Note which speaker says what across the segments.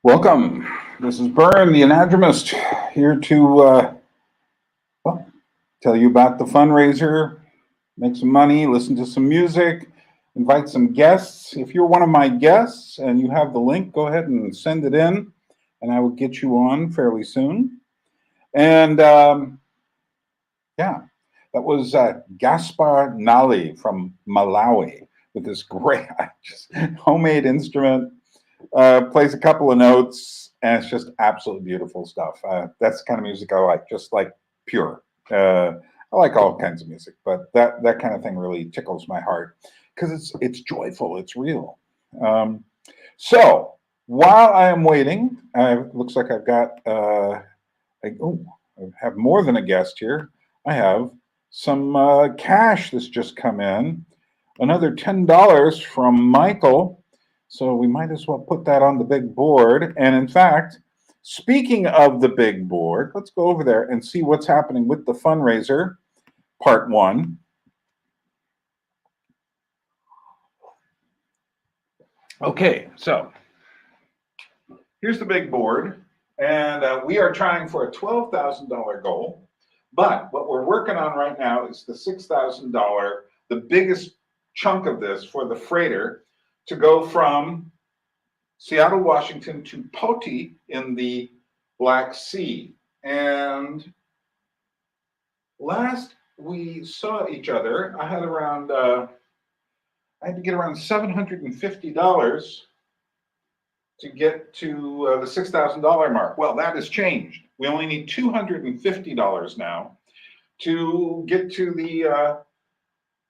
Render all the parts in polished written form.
Speaker 1: Welcome. This is Byrne, the anadromist, here to well, tell you about the fundraiser, make some money, listen to some music, invite some guests. If you're one of my guests and you have the link, go ahead and send it in, and I will get you on fairly soon. And yeah, that was Gaspar Nali from Malawi with this great homemade instrument. Plays a couple of notes, and it's just absolutely beautiful stuff. That's the kind of music I like, just like pure. I like all kinds of music, but that kind of thing really tickles my heart because it's joyful, it's real. So while I am waiting, it looks like I've got I have more than a guest here. I have some cash that's just come in, another $10 from Michael. So we might as well put that on the big board. And in fact, speaking of the big board, let's go over there and see what's happening with the fundraiser, part one. Okay, so here's the big board. And we are trying for a $12,000 goal. But what we're working on right now is the $6,000, the biggest chunk of this for the freighter, to go from Seattle, Washington to Poti in the Black Sea. And last we saw each other, I had to get around $750 to get to the $6,000 mark. Well, that has changed. We only need $250 now to get to the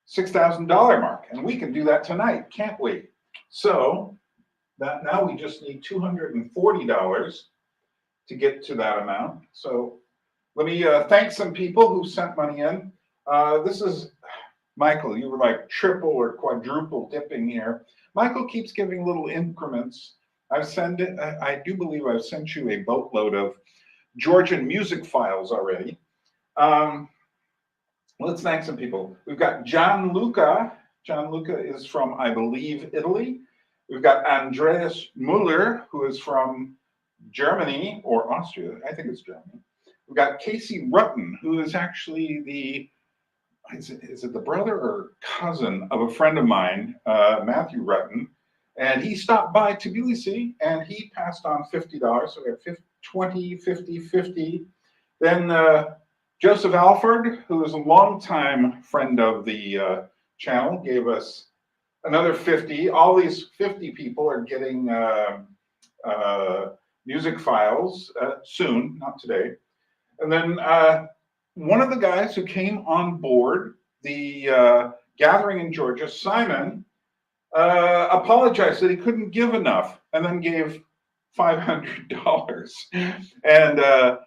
Speaker 1: $6,000 mark. And we can do that tonight, can't we? So that now we just need $240 to get to that amount. So let me thank some people who sent money in. This is Michael. You were like triple or quadruple dipping here. Michael keeps giving little increments. I do believe I've sent you a boatload of Georgian music files already. Let's thank some people. We've got Gianluca. Gianluca is from, I believe, Italy. We've got Andreas Muller, who is from Germany or Austria. I think it's Germany. We've got Casey Rutten, who is actually is it the brother or cousin of a friend of mine, Matthew Rutten. And he stopped by Tbilisi and he passed on $50. So we have 20, 50, 50. Then Joseph Alford, who is a longtime friend of the channel, gave us another 50. All these 50 people are getting music files soon, not today. And then one of the guys who came on board the gathering in Georgia, Simon, apologized that he couldn't give enough and then gave $500. And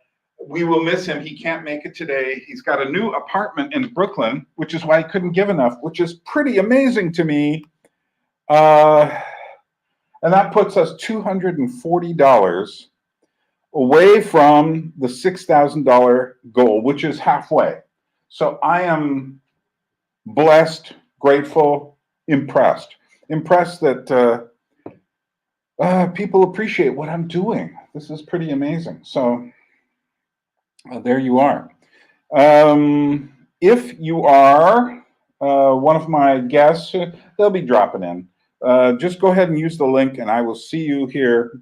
Speaker 1: we will miss him. He can't make it today. He's got a new apartment in Brooklyn, which is why he couldn't give enough, which is pretty amazing to me. And that puts us $240 away from the $6,000 goal, which is halfway. So I am blessed, grateful, impressed that people appreciate what I'm doing. This is pretty amazing. So there you are. If you are one of my guests, they'll be dropping in. Just go ahead and use the link and I will see you here.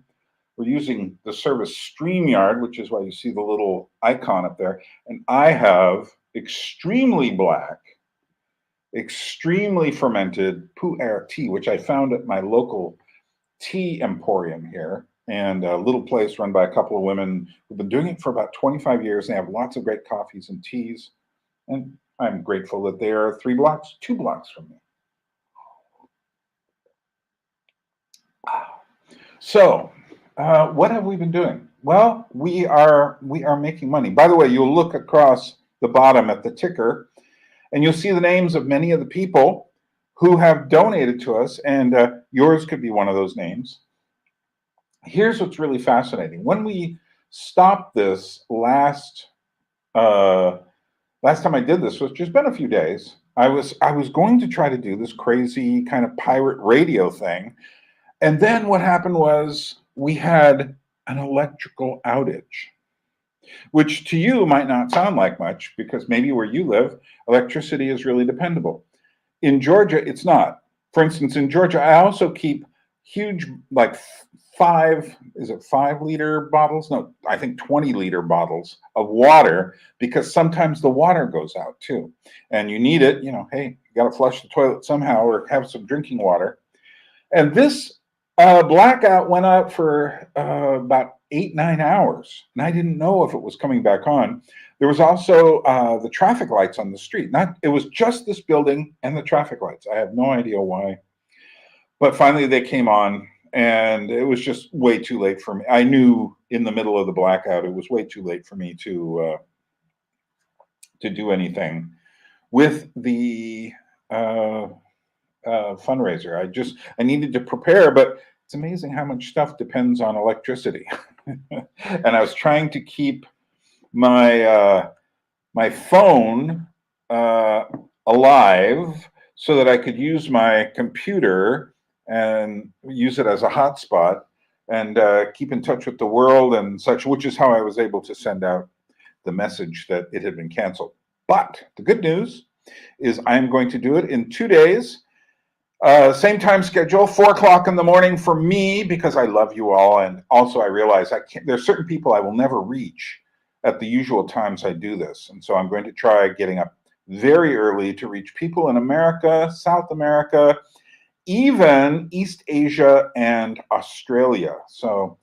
Speaker 1: We're using the service StreamYard, which is why you see the little icon up there. And I have extremely black, extremely fermented pu'er tea, which I found at my local tea emporium here, and a little place run by a couple of women who've been doing it for about 25 years. They have lots of great coffees and teas, and I'm grateful that they are 2 blocks from me. So what have we been doing? Well, we are making money. By the way, you'll look across the bottom at the ticker, and you'll see the names of many of the people who have donated to us, and yours could be one of those names. Here's what's really fascinating. When we stopped this last time I did this, which has been a few days, I was going to try to do this crazy kind of pirate radio thing. And then what happened was we had an electrical outage, which to you might not sound like much because maybe where you live, electricity is really dependable. In Georgia, it's not. For instance, in Georgia, I also keep huge, like 5-liter bottles? No, I think 20-liter bottles of water because sometimes the water goes out too. And you need it, hey, you got to flush the toilet somehow or have some drinking water. And this blackout went out for about 8-9 hours. And I didn't know if it was coming back on. There was also the traffic lights on the street. It was just this building and the traffic lights. I have no idea why. But finally they came on and it was just way too late for me. I knew in the middle of the blackout, it was way too late for me to do anything with the fundraiser. I needed to prepare, but it's amazing how much stuff depends on electricity. And I was trying to keep my phone alive so that I could use my computer and use it as a hotspot and keep in touch with the world and such, which is how I was able to send out the message that it had been canceled. But the good news is I'm going to do it in 2 days. Same time schedule, 4 o'clock in the morning for me, because I love you all. And also I realize there's certain people I will never reach at the usual times I do this. And so I'm going to try getting up very early to reach people in America, South America, even East Asia and Australia. So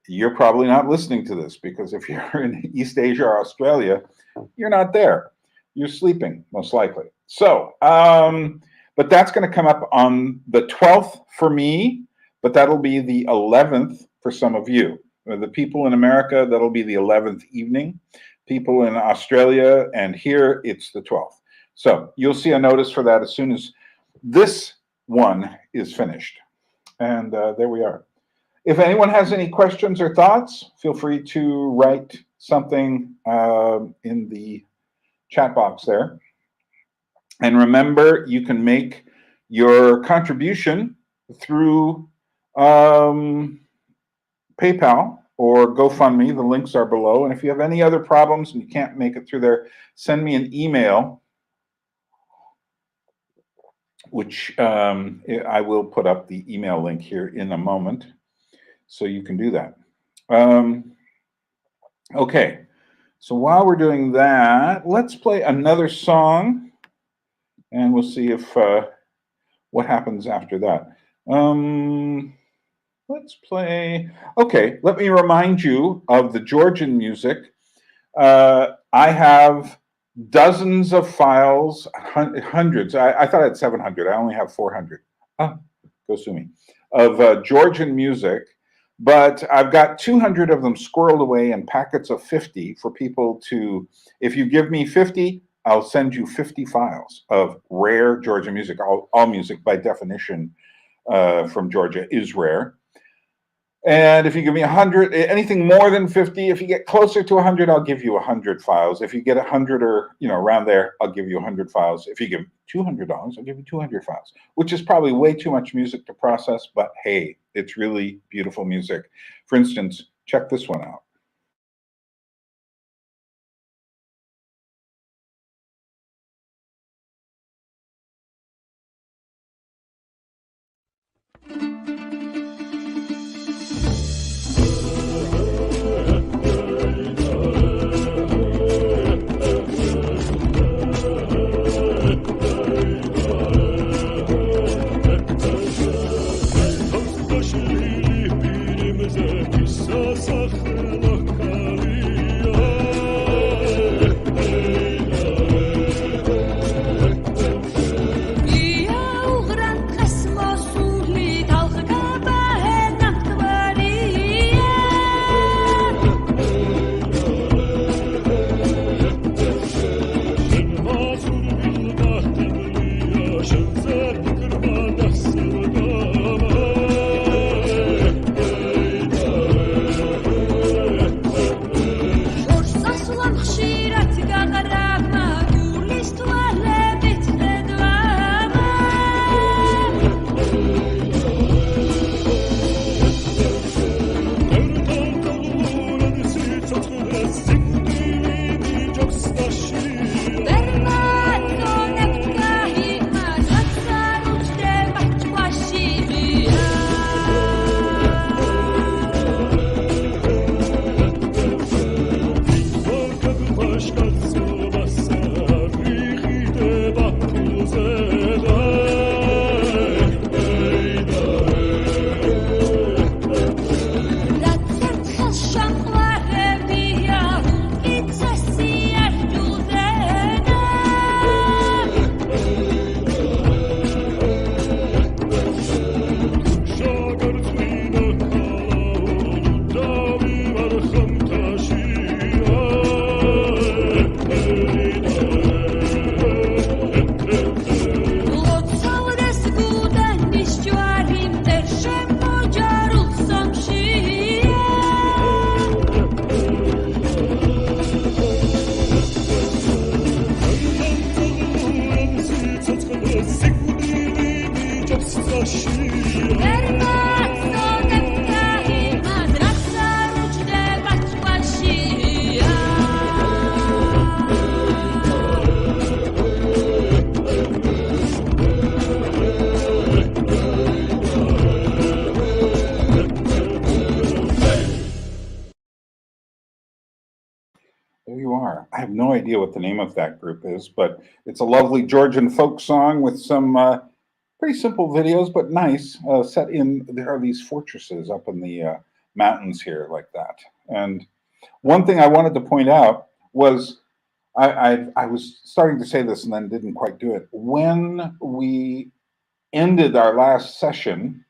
Speaker 1: you're probably not listening to this because if you're in East Asia or Australia, you're not there. You're sleeping, most likely. So, but that's going to come up on the 12th for me, but that'll be the 11th for some of you. The people in America, that'll be the 11th evening. People in Australia and here, it's the 12th. So you'll see a notice for that as soon as this one is finished. And there we are. If anyone has any questions or thoughts, feel free to write something in the chat box there. And remember, you can make your contribution through PayPal or GoFundMe. The links are below. And if you have any other problems and you can't make it through there, send me an email, which I will put up the email link here in a moment. So you can do that. Okay, so while we're doing that, let's play another song, and we'll see if what happens after that. Let's play. Okay, let me remind you of the Georgian music. I have dozens of files, hundreds. I thought I had 700. I only have 400. Go sue me. Of Georgian music. But I've got 200 of them squirreled away in packets of 50 for people to, if you give me 50, I'll send you 50 files of rare Georgian music. All music, by definition, from Georgia is rare. And if you give me 100, anything more than 50, if you get closer to 100, I'll give you 100 files. If you get 100 or, around there, I'll give you 100 files. If you give $200, I'll give you 200 files, which is probably way too much music to process, but hey, it's really beautiful music. For instance, check this one out.
Speaker 2: Sakhla
Speaker 1: There you are. I have no idea what the name of that group is, but it's a lovely Georgian folk song with some pretty simple videos, but nice. Set in, there are these fortresses up in the mountains here like that. And one thing I wanted to point out was I was starting to say this and then didn't quite do it. When we ended our last session,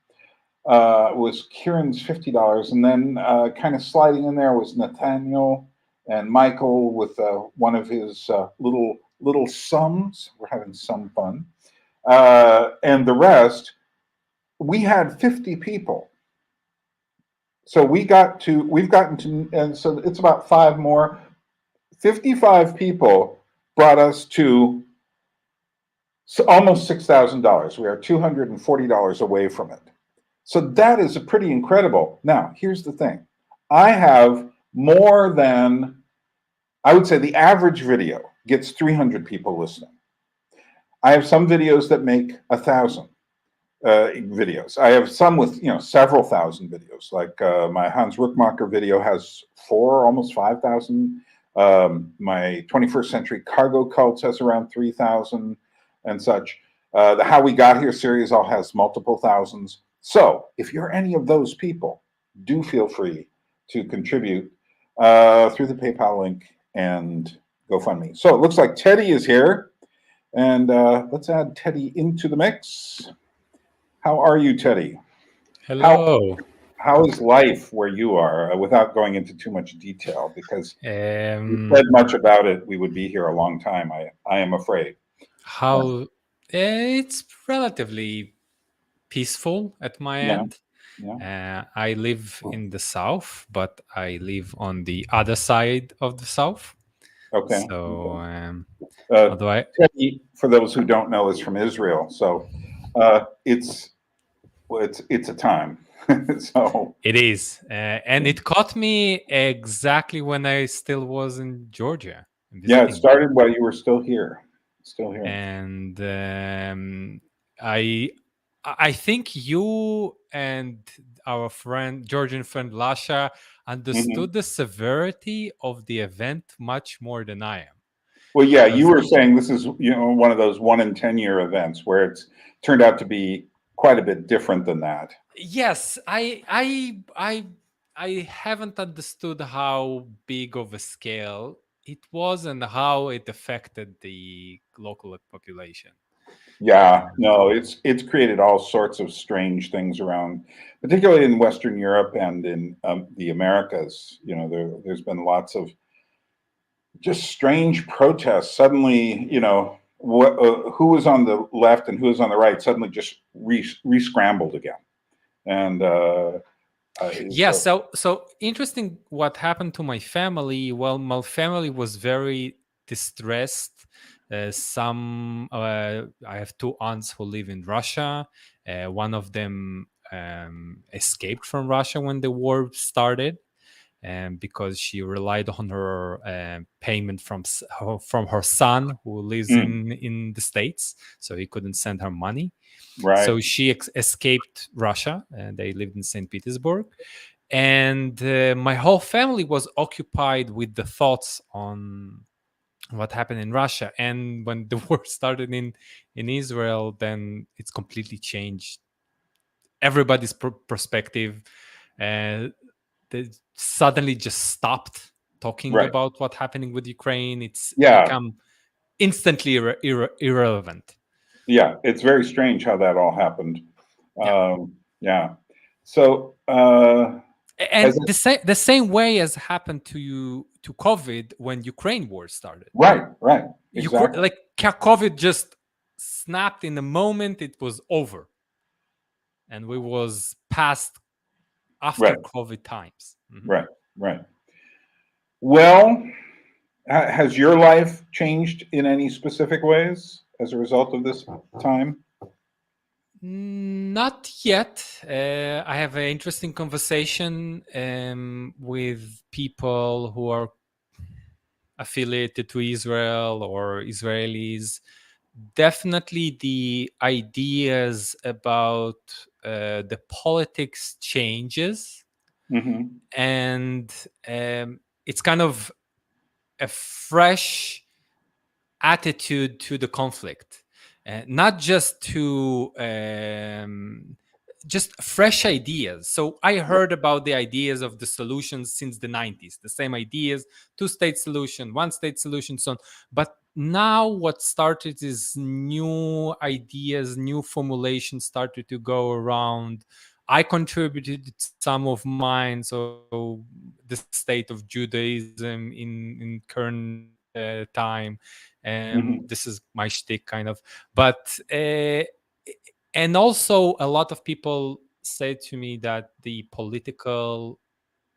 Speaker 1: was Kieran's $50, and then kind of sliding in there was Nathaniel and Michael with one of his little sums. We're having some fun, and the rest. We had 50 people, so we've gotten to, and so it's about 5 more. 55 people brought us to almost $6,000. We are $240 away from it. So that is a pretty incredible. Now, here's the thing. I have more than, I would say the average video gets 300 people listening. I have some videos that make 1,000 videos. I have some with, several thousand videos. Like my Hans Ruckmacher video has almost 5,000. My 21st Century Cargo Cults has around 3,000 and such. The How We Got Here series all has multiple thousands. So if you're any of those people, do feel free to contribute through the PayPal link and GoFundMe. So it looks like Teddy is here, and let's add Teddy into the mix. How are you, Teddy?
Speaker 2: Hello.
Speaker 1: How is life where you are, without going into too much detail? Because if you said much about it, we would be here a long time, I am afraid.
Speaker 2: It's relatively peaceful at my end. Yeah. I live in the south, but I live on the other side of the south.
Speaker 1: Okay.
Speaker 2: So,
Speaker 1: Teddy, for those who don't know, is from Israel. So it's a time. So
Speaker 2: it is, and it caught me exactly when I still was in Georgia.
Speaker 1: Yeah, it started while you were still here.
Speaker 2: And I think you and our Georgian friend Lasha understood the severity of the event much more than I am.
Speaker 1: Well, yeah, you were saying this is one of those 1 in 10 year events where it's turned out to be quite a bit different than that.
Speaker 2: Yes, I haven't understood how big of a scale it was and how it affected the local population.
Speaker 1: Yeah, no, it's created all sorts of strange things around, particularly in Western Europe and in the Americas. There's been lots of just strange protests. Suddenly, who was on the left and who was on the right suddenly just re-scrambled again. And
Speaker 2: so interesting what happened to my family. Well, my family was very distressed. I have 2 aunts who live in Russia. One of them escaped from Russia when the war started, because she relied on her payment from her son who lives in the States, so he couldn't send her money.
Speaker 1: Right.
Speaker 2: So she escaped Russia, and they lived in St. Petersburg. And my whole family was occupied with the thoughts on what happened in Russia. And when the war started in Israel, then it's completely changed everybody's perspective. They suddenly just stopped talking about what's happening with Ukraine. It's become instantly irrelevant.
Speaker 1: Yeah, it's very strange how that all happened. So
Speaker 2: and the same way as happened to COVID when Ukraine war started.
Speaker 1: Right. Exactly.
Speaker 2: Like COVID just snapped in the moment it was over, and we was past after COVID times.
Speaker 1: Mm-hmm. Right. Well, has your life changed in any specific ways as a result of this time?
Speaker 2: Not yet. I have an interesting conversation with people who are affiliated to Israel or Israelis. Definitely the ideas about the politics changes,
Speaker 1: Mm-hmm.
Speaker 2: and it's kind of a fresh attitude to the conflict, not just to just fresh ideas. So I heard about the ideas of the solutions since the 90s, the same ideas, two-state solution, one-state solution, so on. But now what started is new ideas, new formulations started to go around. I contributed some of mine. So the state of Judaism in current time,
Speaker 1: Mm-hmm.
Speaker 2: this is my shtick, kind of. But and also a lot of people say to me that the political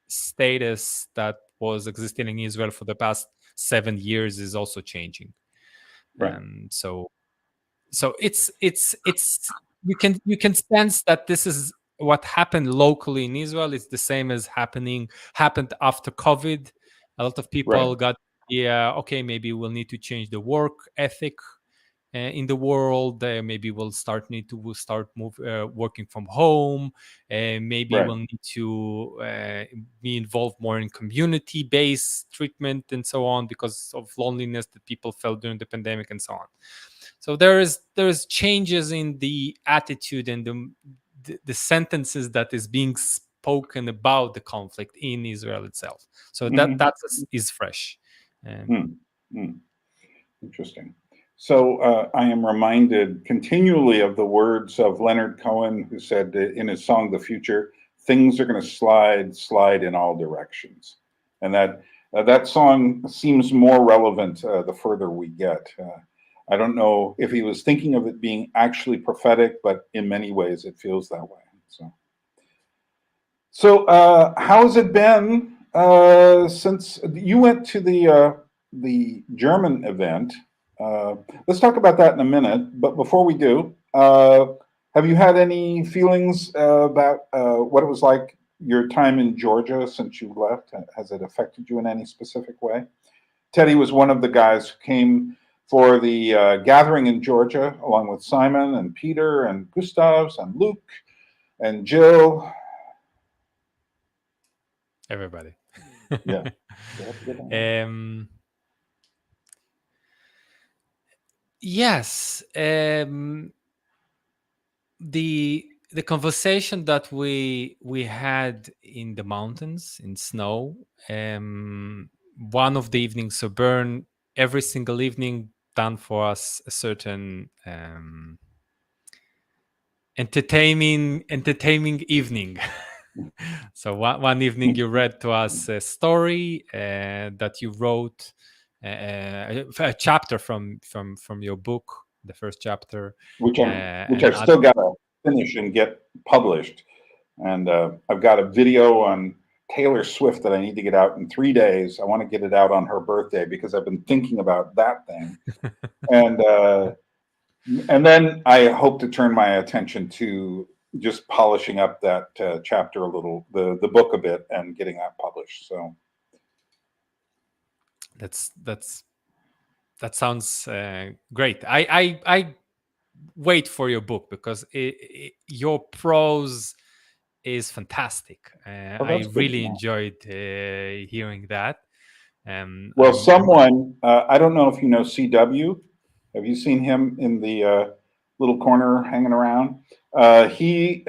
Speaker 2: status that was existing in Israel for the past 7 years is also changing.
Speaker 1: Right.
Speaker 2: So it's you can sense that this is what happened locally in Israel. It's the same as happened after COVID. A lot of
Speaker 1: Right.
Speaker 2: people got, yeah, okay, maybe we'll need to change the work ethic in the world. Maybe we'll start working from home. Maybe
Speaker 1: Right.
Speaker 2: we'll need to be involved more in community-based treatment and so on because of loneliness that people felt during the pandemic and so on. So there is changes in the attitude and the sentences that is being spoken about the conflict in Israel itself. So that
Speaker 1: Mm-hmm.
Speaker 2: that is fresh. Um,
Speaker 1: Mm. Interesting. So I am reminded continually of the words of Leonard Cohen, who said in his song "The Future," "Things are going to slide in all directions," and that song seems more relevant the further we get. I don't know if he was thinking of it being actually prophetic, but in many ways it feels that way. So, how has it been since you went to the German event? Uh, let's talk about that in a minute. But before we do, have you had any feelings about what it was like your time in Georgia since you left? Has it affected you in any specific way? Teddy was one of the guys who came for the gathering in Georgia, along with Simon and Peter and Gustavs and Luke and Jill.
Speaker 2: Everybody.
Speaker 1: Yeah. You have to get on.
Speaker 2: um, yes. The conversation that we had in the mountains in snow, one of the evenings, so Byrne every single evening done for us a certain entertaining evening. So one evening you read to us a story that you wrote, a chapter from your book, the first chapter,
Speaker 1: which
Speaker 2: and
Speaker 1: I've still got to finish and get published. And I've got a video on Taylor Swift that I need to get out in 3 days. I want to get it out on her birthday because I've been thinking about that thing. And then I hope to turn my attention to just polishing up that chapter a little, the book a bit, and getting that published. So
Speaker 2: that sounds great. I wait for your book because your prose is fantastic.
Speaker 1: oh,
Speaker 2: I
Speaker 1: that's good to
Speaker 2: really
Speaker 1: know.
Speaker 2: enjoyed hearing that.
Speaker 1: Well,
Speaker 2: I'm
Speaker 1: someone I don't know if you know CW. Have you seen him in the little corner hanging around? He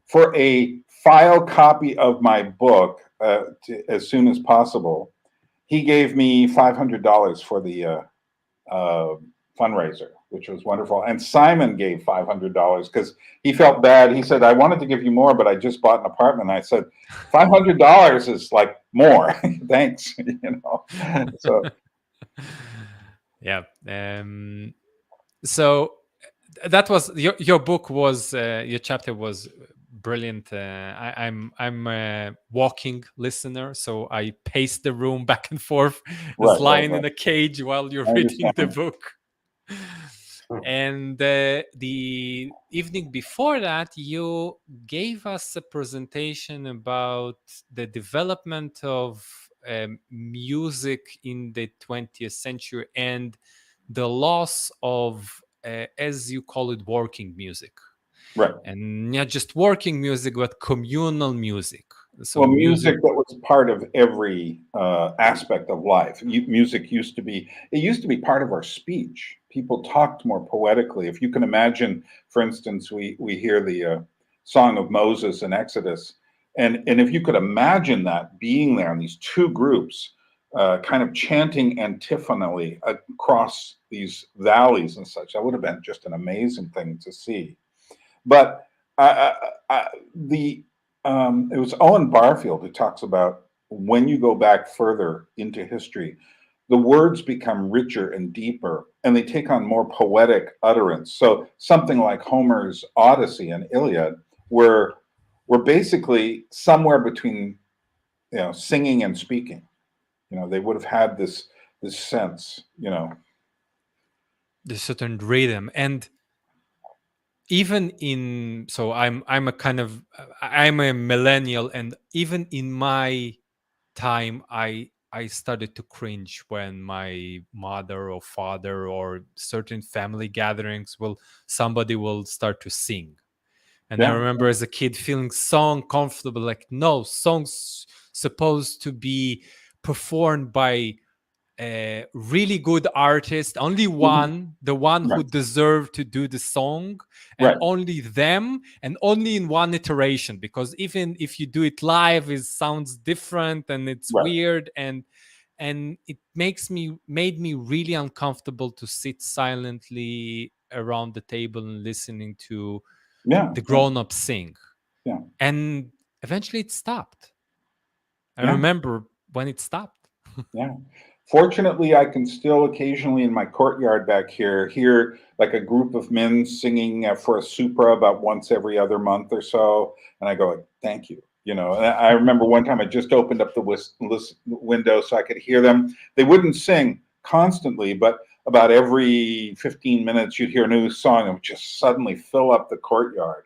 Speaker 1: for a file copy of my book as soon as possible. He gave me $500 for the uh, fundraiser, which was wonderful. And Simon gave $500 because he felt bad. He said, "I wanted to give you more, but I just bought an apartment." And I said, $500 is like more. Thanks. So
Speaker 2: yeah. So that was your book was your chapter was brilliant. I'm a walking listener, so I pace the room back and forth, as
Speaker 1: right, right,
Speaker 2: lying
Speaker 1: right.
Speaker 2: in a cage while you're
Speaker 1: I
Speaker 2: reading the
Speaker 1: understand.
Speaker 2: book. And the evening before that, you gave us a presentation about the development of music in the 20th century and the loss of, as you call it, working music.
Speaker 1: Right.
Speaker 2: And not just working music, but communal music. So
Speaker 1: Well,
Speaker 2: music.
Speaker 1: music that was part of every aspect of life. Music used to be, it used to be part of our speech. People talked more poetically. If you can imagine, for instance, we hear the Song of Moses in Exodus, and if you could imagine that being there in these two groups, kind of chanting antiphonally across these valleys and such, that would have been just an amazing thing to see. But the it was Owen Barfield who talks about when you go back further into history, the words become richer and deeper, and they take on more poetic utterance. So something like Homer's Odyssey and Iliad were basically somewhere between, singing and speaking. They would have had this sense.
Speaker 2: The certain rhythm. And even in, so I'm a kind of, I'm a millennial, and even in my time, I started to cringe when my mother or father or certain family gatherings somebody will start to sing. And I
Speaker 1: Yeah,
Speaker 2: remember as a kid feeling so uncomfortable, like, no, songs supposed to be performed by a really good artist, only one, the one who
Speaker 1: right,
Speaker 2: deserved to do the song, and
Speaker 1: right,
Speaker 2: only them, and only in one iteration. Because even if you do it live, it sounds different and it's
Speaker 1: right.
Speaker 2: weird, and it made me really uncomfortable to sit silently around the table and listening to
Speaker 1: Yeah,
Speaker 2: the
Speaker 1: yeah,
Speaker 2: grown-ups sing.
Speaker 1: yeah,
Speaker 2: And eventually it stopped. I
Speaker 1: yeah.
Speaker 2: remember when it stopped.
Speaker 1: Yeah. Fortunately, I can still occasionally in my courtyard back here hear like a group of men singing for a supra about once every other month or so, and I go, "Thank you." And I remember one time I just opened up the window so I could hear them. They wouldn't sing constantly, but about every 15 minutes you'd hear a new song and it would just suddenly fill up the courtyard,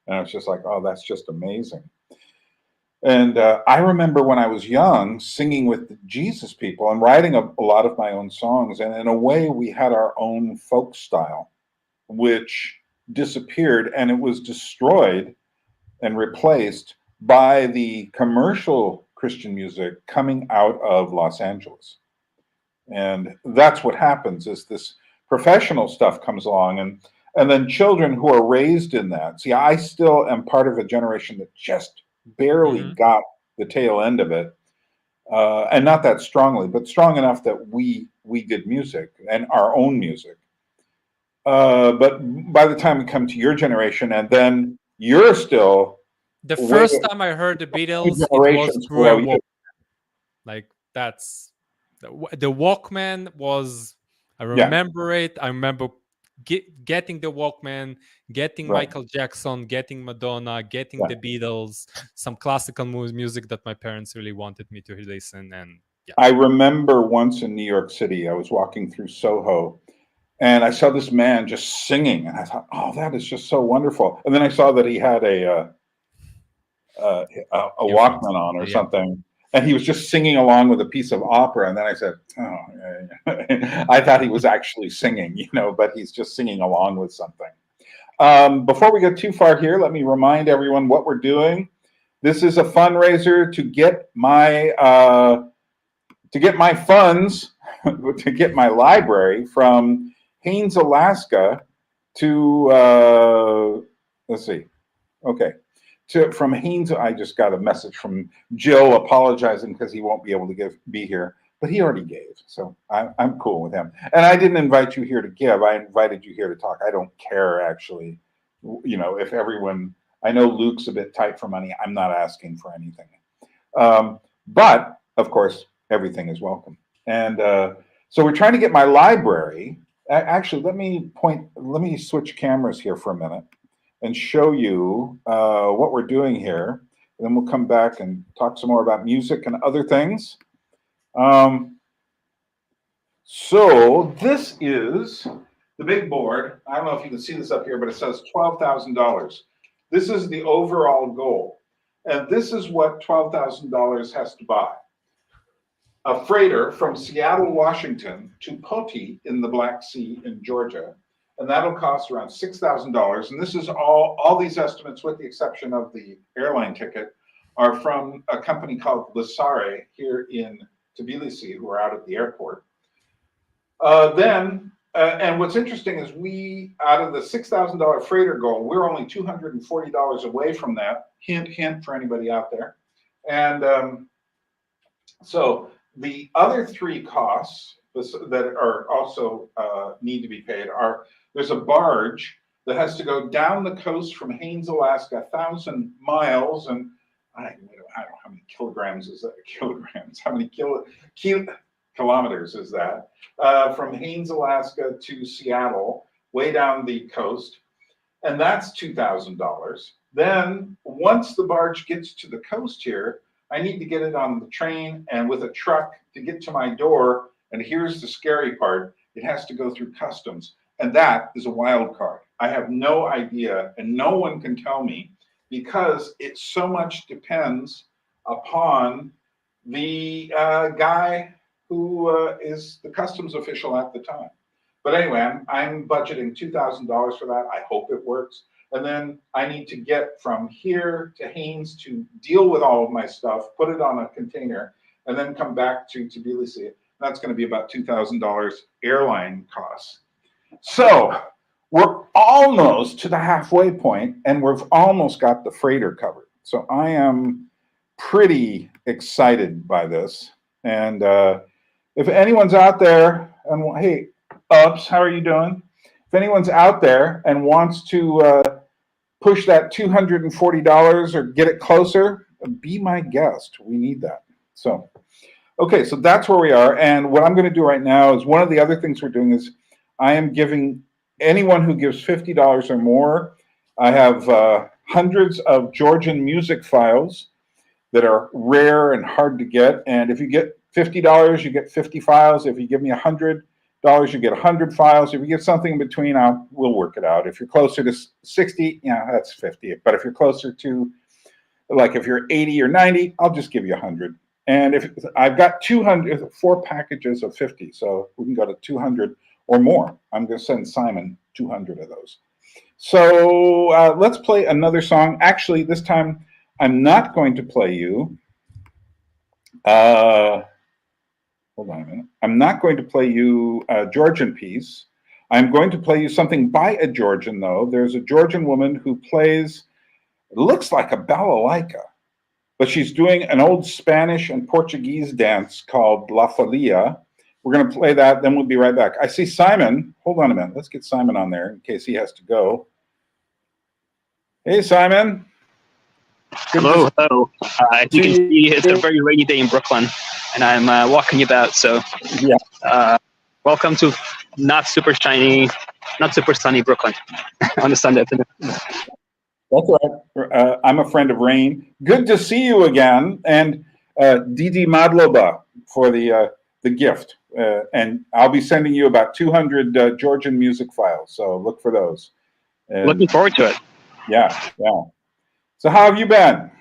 Speaker 1: and I was just like, "Oh, that's just amazing." And I remember when I was young singing with the Jesus people and writing a lot of my own songs. And in a way, we had our own folk style, which disappeared and it was destroyed and replaced by the commercial Christian music coming out of Los Angeles. And that's what happens is this professional stuff comes along, and then children who are raised in that. See, I still am part of a generation that just barely
Speaker 2: Mhm.
Speaker 1: got the tail end of it, and not that strongly, but strong enough that we did music and our own music. But by the time we come to your generation, and then you're still
Speaker 2: The
Speaker 1: way
Speaker 2: first time I heard the
Speaker 1: two
Speaker 2: Beatles, it was
Speaker 1: generations
Speaker 2: through a
Speaker 1: below you.
Speaker 2: walk. Like that's the Walkman was. I
Speaker 1: Yeah,
Speaker 2: remember it. I remember getting the Walkman, getting
Speaker 1: right.
Speaker 2: Michael Jackson, getting Madonna, getting
Speaker 1: Yeah.
Speaker 2: the Beatles, some classical music that my parents really wanted me to listen. And yeah,
Speaker 1: I remember once in New York City, I was walking through Soho and I saw this man just singing, and I thought, "Oh, that is just so wonderful." And then I saw that he had a
Speaker 2: earphones.
Speaker 1: Walkman on or
Speaker 2: Yeah.
Speaker 1: something, and he was just singing along with a piece of opera. And then I said, "Oh," I thought he was actually singing, but he's just singing along with something. Before we get too far here, let me remind everyone what we're doing. This is a fundraiser to get my funds to get my library from Haines, Alaska to let's see. Okay. From Haines, I just got a message from Jill apologizing because he won't be able to be here, but he already gave, so I'm cool with him. And I didn't invite you here to give; I invited you here to talk. I don't care actually, if everyone. I know Luke's a bit tight for money. I'm not asking for anything, but of course, everything is welcome. And so we're trying to get my library. Actually, let me switch cameras here for a minute and show you what we're doing here. And then we'll come back and talk some more about music and other things. So this is the big board, I don't know if you can see this up here, but it says $12,000. This is the overall goal. And this is what $12,000 has to buy. A freighter from Seattle, Washington to Poti in the Black Sea in Georgia. And that'll cost around $6,000. And this is all these estimates, with the exception of the airline ticket, are from a company called Lasare here in Tbilisi, who are out at the airport. And what's interesting is out of the $6,000 freighter goal, we're only $240 away from that. Hint, hint for anybody out there. And so the other three costs that are also need to be paid are, there's a barge that has to go down the coast from Haines, Alaska, 1,000 miles, and I don't know how many kilograms is that? Kilograms? How many kilometers is that? From Haines, Alaska to Seattle, way down the coast, and that's $2,000. Then once the barge gets to the coast here, I need to get it on the train and with a truck to get to my door. And here's the scary part. It has to go through customs. And that is a wild card. I have no idea, and no one can tell me, because it so much depends upon the guy who is the customs official at the time. But anyway, I'm budgeting $2,000 for that. I hope it works. And then I need to get from here to Haines to deal with all of my stuff, put it on a container, and then come back to Tbilisi. That's going to be about $2,000 airline costs. So we're almost to the halfway point, and we've almost got the freighter covered. So I am pretty excited by this. And if anyone's out there, and hey, Ups, how are you doing? If anyone's out there and wants to push that $240 or get it closer, be my guest. We need that. So, okay, so that's where we are. And what I'm going to do right now is, one of the other things we're doing is, I am giving anyone who gives $50 or more, I have hundreds of Georgian music files that are rare and hard to get. And if you get $50, you get 50 files. If you give me $100, you get 100 files. If you get something in between, we'll work it out. If you're closer to 60, yeah, that's 50. But if you're closer to, like, if you're 80 or 90, I'll just give you 100. And if I've got 4 packages of 50, so we can go to 200 or more. I'm going to send Simon 200 of those. So let's play another song. Actually, this time I'm not going to play you. Hold on a minute. I'm not going to play you a Georgian piece. I'm going to play you something by a Georgian, though. There's a Georgian woman who plays, it looks like a balalaika, but she's doing an old Spanish and Portuguese dance called La Folia. We're going to play that, then we'll be right back. I see Simon. Hold on a minute. Let's get Simon on there in case he has to go. Hey, Simon.
Speaker 3: Hello. As you can see, it's a very rainy day in Brooklyn, and I'm walking about. So, yeah. Welcome to not super shiny, not super sunny Brooklyn on a Sunday afternoon.
Speaker 1: That's right. I'm a friend of rain. Good to see you again, and Didi Madloba for the gift. And I'll be sending you about 200 Georgian music files. So look for those. And,
Speaker 3: looking forward to it.
Speaker 1: Yeah, yeah. So how have you been?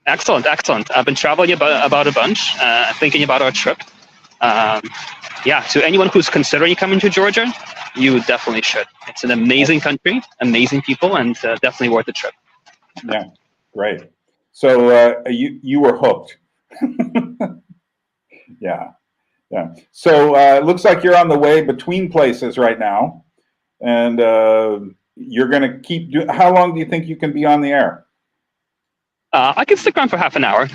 Speaker 3: Excellent, excellent. I've been traveling about a bunch, thinking about our trip. Yeah, to anyone who's considering coming to Georgia, you definitely should. It's an amazing country, amazing people, and definitely worth the trip.
Speaker 1: Yeah, great. So you were hooked. Yeah, yeah. So it looks like you're on the way between places right now, and you're going to keep doing. How long do you think you can be on the air?
Speaker 3: I can stick around for half an hour.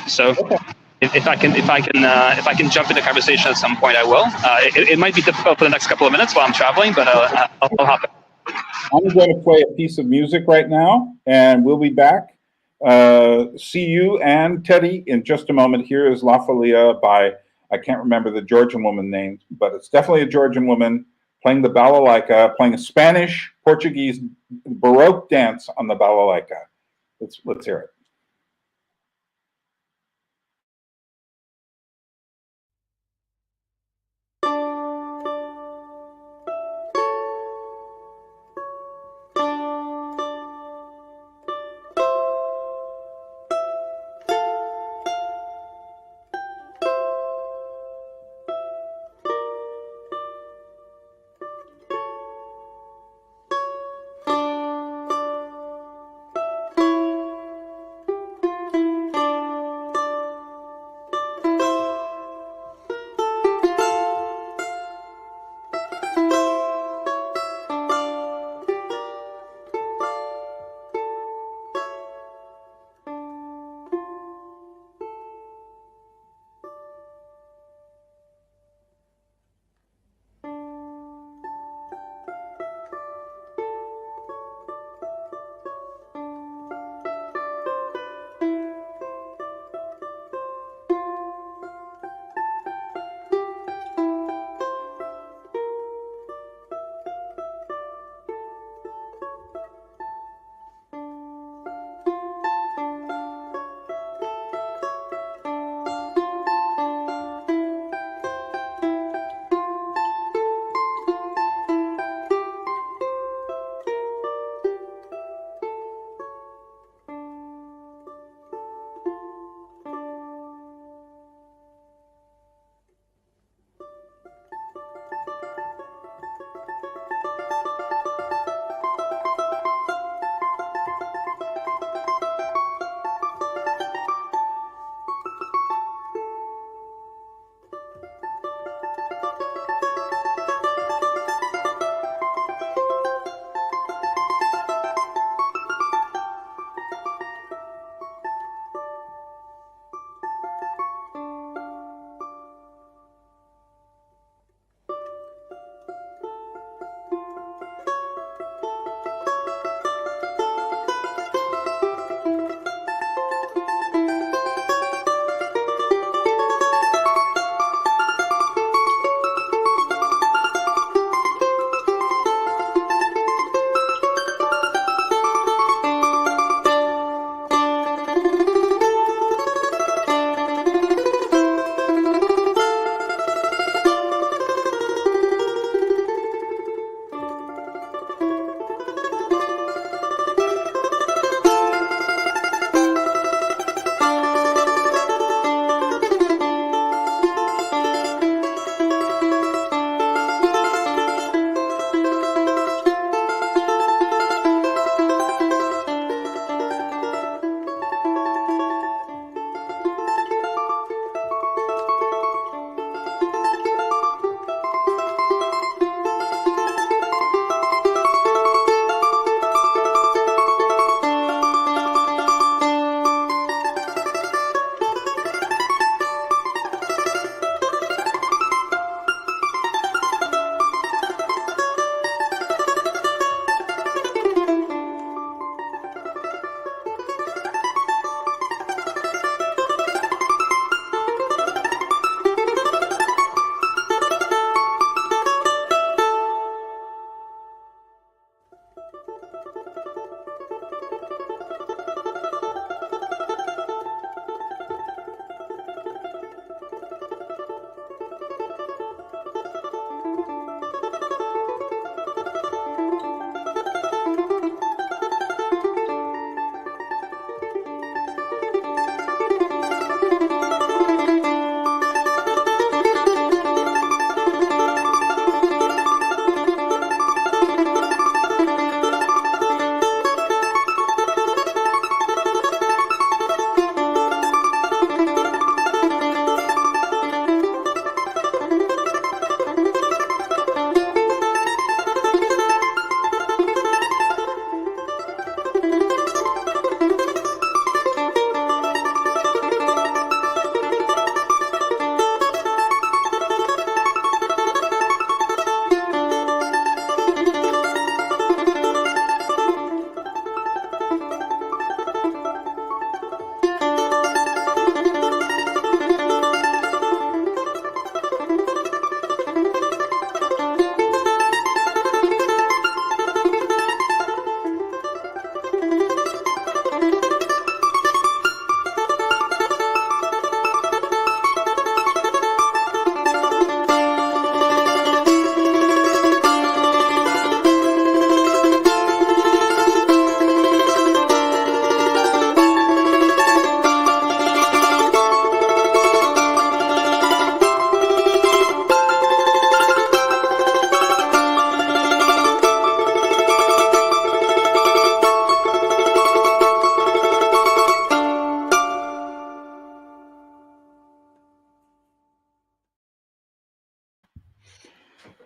Speaker 3: So okay. if I can jump into conversation at some point, I will. It might be difficult for the next couple of minutes while I'm traveling, but I'll hop in.
Speaker 1: I'm going to play a piece of music right now, and we'll be back. See you and Teddy in just a moment. Here is La Folia by, I can't remember the Georgian woman name, but it's definitely a Georgian woman playing the balalaika, playing a Spanish, Portuguese Baroque dance on the balalaika. Let's hear it.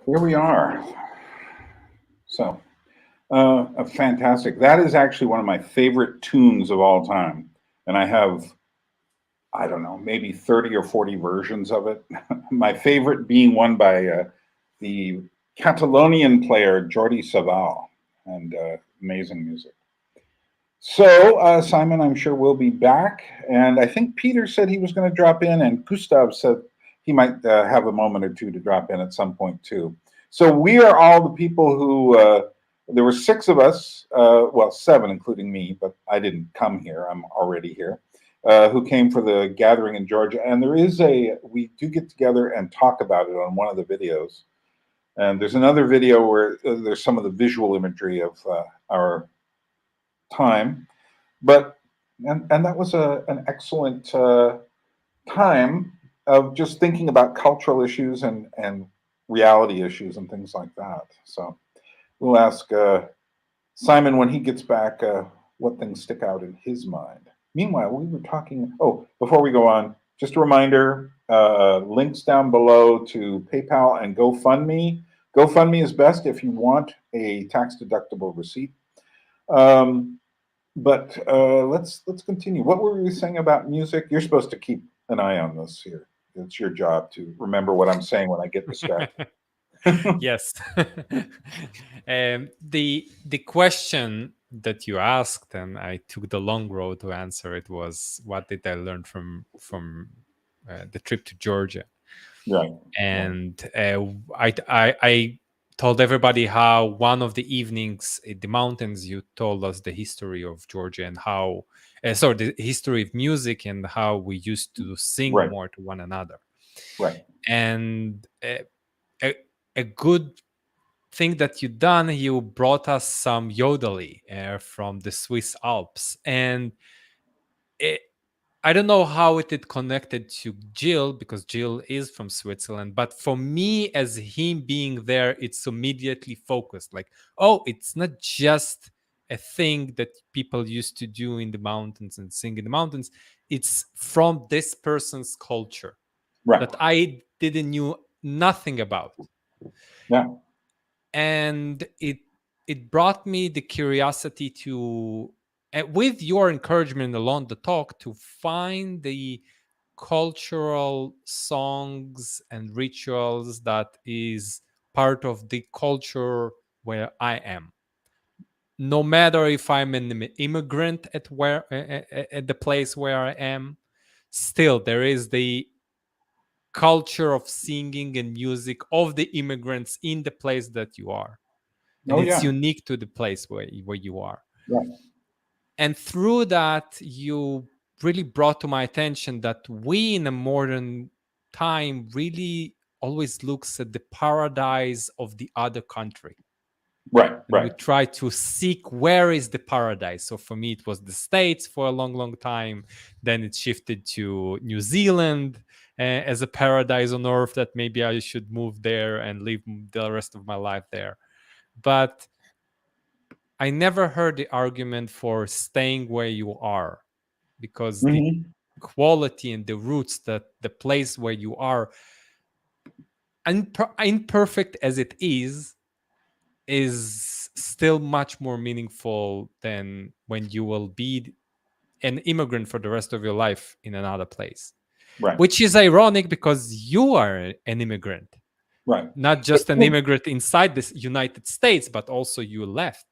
Speaker 1: Here we are. So, fantastic. That is actually one of my favorite tunes of all time. And I have, I don't know, maybe 30 or 40 versions of it. My favorite being one by the Catalonian player Jordi Savall, and amazing music. So, Simon, I'm sure we'll be back. And I think Peter said he was going to drop in, and Gustav said he might have a moment or two to drop in at some point, too. So, we are all the people who, there were 6 of us, well, 7, including me, but I didn't come here. I'm already here, who came for the gathering in Georgia. And we do get together and talk about it on one of the videos. And there's another video where there's some of the visual imagery of our time, but and that was an excellent time of just thinking about cultural issues and reality issues and things like that. So we'll ask Simon when he gets back what things stick out in his mind. Meanwhile, we were talking. Oh, before we go on, just a reminder: links down below to PayPal and GoFundMe. GoFundMe is best if you want a tax-deductible receipt. But let's continue. What were we saying about music? You're supposed to keep an eye on this here. It's your job to remember what I'm saying when I get distracted.
Speaker 2: Yes. The question that you asked, and I took the long road to answer it, was what did I learn from the trip to Georgia?
Speaker 1: Right.
Speaker 2: And I told everybody how one of the evenings in the mountains you told us the history of Georgia and how the history of music and how we used to sing
Speaker 1: Right.
Speaker 2: more to one another.
Speaker 1: Right.
Speaker 2: And a good thing that you done, you brought us some yodeli from the Swiss Alps, and I don't know how it connected to Jill, because Jill is from Switzerland. But for me, as him being there, it's immediately focused. Like, oh, it's not just a thing that people used to do in the mountains and sing in the mountains. It's from this person's culture that I didn't knew nothing about.
Speaker 1: Yeah.
Speaker 2: And it brought me the curiosity to, with your encouragement along the talk, to find the cultural songs and rituals that is part of the culture where I am. No matter if I'm an immigrant at the place where I am, still there is the culture of singing and music of the immigrants in the place that you are. And it's unique to the place where you are.
Speaker 1: Right.
Speaker 2: And through that, you really brought to my attention that we in a modern time really always looks at the paradise of the other country.
Speaker 1: Right.
Speaker 2: And we try to seek where is the paradise. So for me, it was the States for a long, long time. Then it shifted to New Zealand as a paradise on earth, that maybe I should move there and live the rest of my life there. But I never heard the argument for staying where you are, because the quality and the roots, that the place where you are, imperfect as it is still much more meaningful than when you will be an immigrant for the rest of your life in another place.
Speaker 1: Right.
Speaker 2: Which is ironic, because you are an immigrant.
Speaker 1: Right.
Speaker 2: Not just an immigrant inside the United States, but also you left.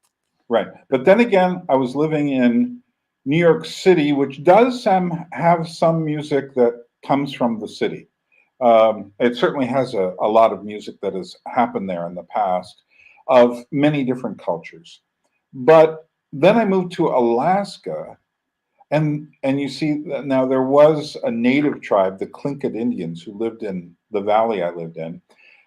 Speaker 1: Right. But then again, I was living in New York City, which does have some music that comes from the city. It certainly has a lot of music that has happened there in the past of many different cultures. But then I moved to Alaska, and you see, now there was a native tribe, the Tlingit Indians, who lived in the valley I lived in.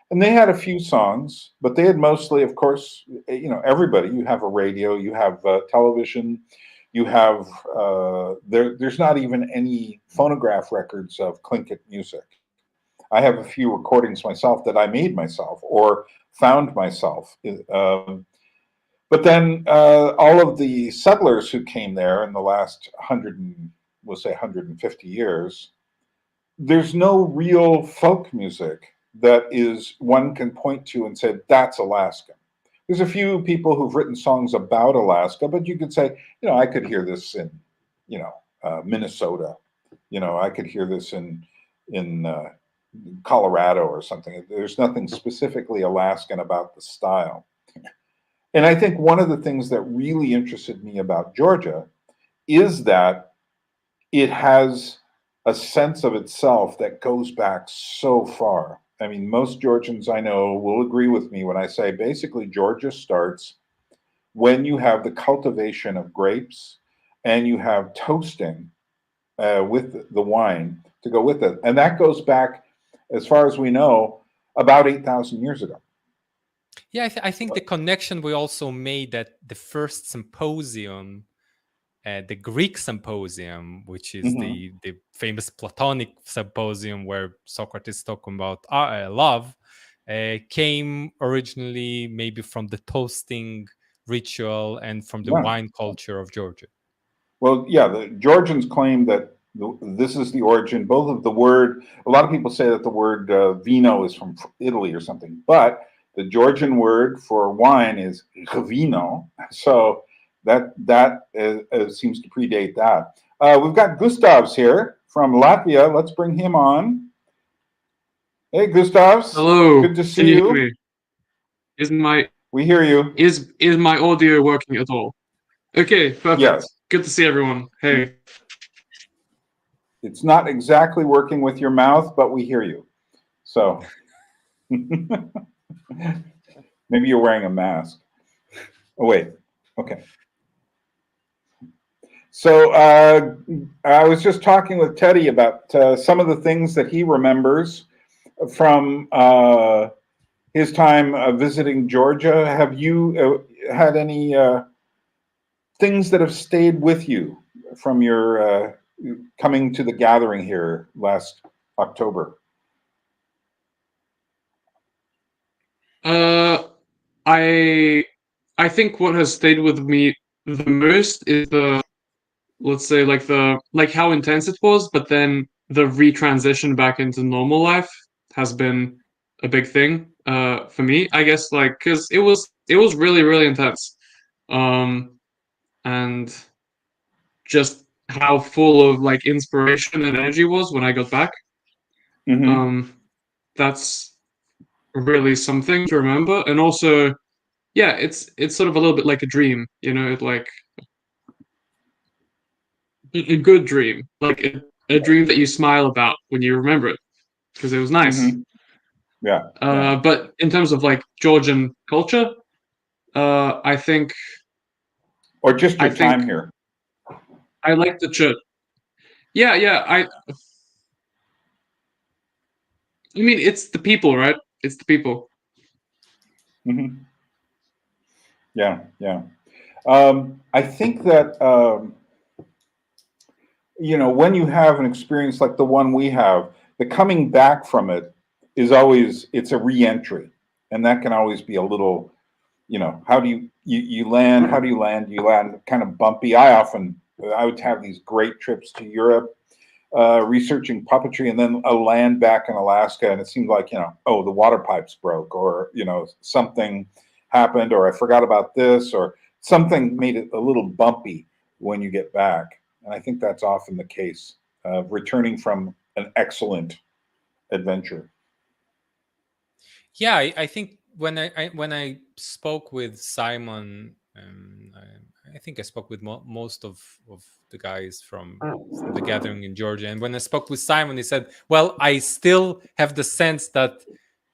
Speaker 1: And they had a few songs, but they had mostly, of course, everybody. You have a radio, you have television, you have, there's not even any phonograph records of Tlingit music. I have a few recordings myself that I made myself or found myself. But then all of the settlers who came there in the last 150 years, there's no real folk music that is one can point to and say, that's Alaska. There's a few people who've written songs about Alaska, but you could say, I could hear this in, Minnesota. I could hear this in Colorado or something. There's nothing specifically Alaskan about the style. And I think one of the things that really interested me about Georgia is that it has a sense of itself that goes back so far. I mean, most Georgians I know will agree with me when I say basically Georgia starts when you have the cultivation of grapes and you have toasting with the wine to go with it. And that goes back, as far as we know, about 8,000 years ago.
Speaker 2: Yeah, I think the connection we also made at the first symposium, the Greek symposium, which is the famous Platonic symposium where Socrates talking about love, came originally maybe from the toasting ritual and from the wine culture of Georgia.
Speaker 1: Well, yeah, the Georgians claim that this is the origin, both of the word. A lot of people say that the word vino is from Italy or something, but the Georgian word for wine is vino. So that seems to predate that. We've got Gustavs here from Latvia. Let's bring him on. Hey, Gustavs.
Speaker 4: Hello.
Speaker 1: Good to see you.
Speaker 4: We
Speaker 1: hear you.
Speaker 4: Is my audio working at all? Okay, perfect.
Speaker 1: Yes.
Speaker 4: Good to see everyone. Hey.
Speaker 1: It's not exactly working with your mouth, but we hear you. So maybe you're wearing a mask. Oh, wait. Okay. So I was just talking with Teddy about some of the things that he remembers from his time visiting Georgia. Have you had any things that have stayed with you from your coming to the gathering here last October?
Speaker 4: I think what has stayed with me the most is let's say like how intense it was, but then the retransition back into normal life has been a big thing for me, I guess, like because it was really, really intense, and just how full of like inspiration and energy was when I got back. That's really something to remember. And also, yeah, it's sort of a little bit like a dream, like a good dream, like a dream that you smile about when you remember it because it was nice.
Speaker 1: Yeah.
Speaker 4: But in terms of like Georgian culture, I think,
Speaker 1: or just your time here.
Speaker 4: I like the church. Yeah, I mean, it's the people, right? It's the people.
Speaker 1: Yeah. I think that when you have an experience like the one we have, the coming back from it is always, it's a re-entry, and that can always be a little, how do you land? How do you land? You land kind of bumpy. I would have these great trips to Europe, researching puppetry, and then a land back in Alaska, and it seemed like, the water pipes broke, or, something happened, or I forgot about this, or something made it a little bumpy when you get back. And I think that's often the case, returning from an excellent adventure.
Speaker 2: Yeah, I think when I spoke with Simon, I think I spoke with most of the guys from the gathering in Georgia. And when I spoke with Simon, he said, well, I still have the sense that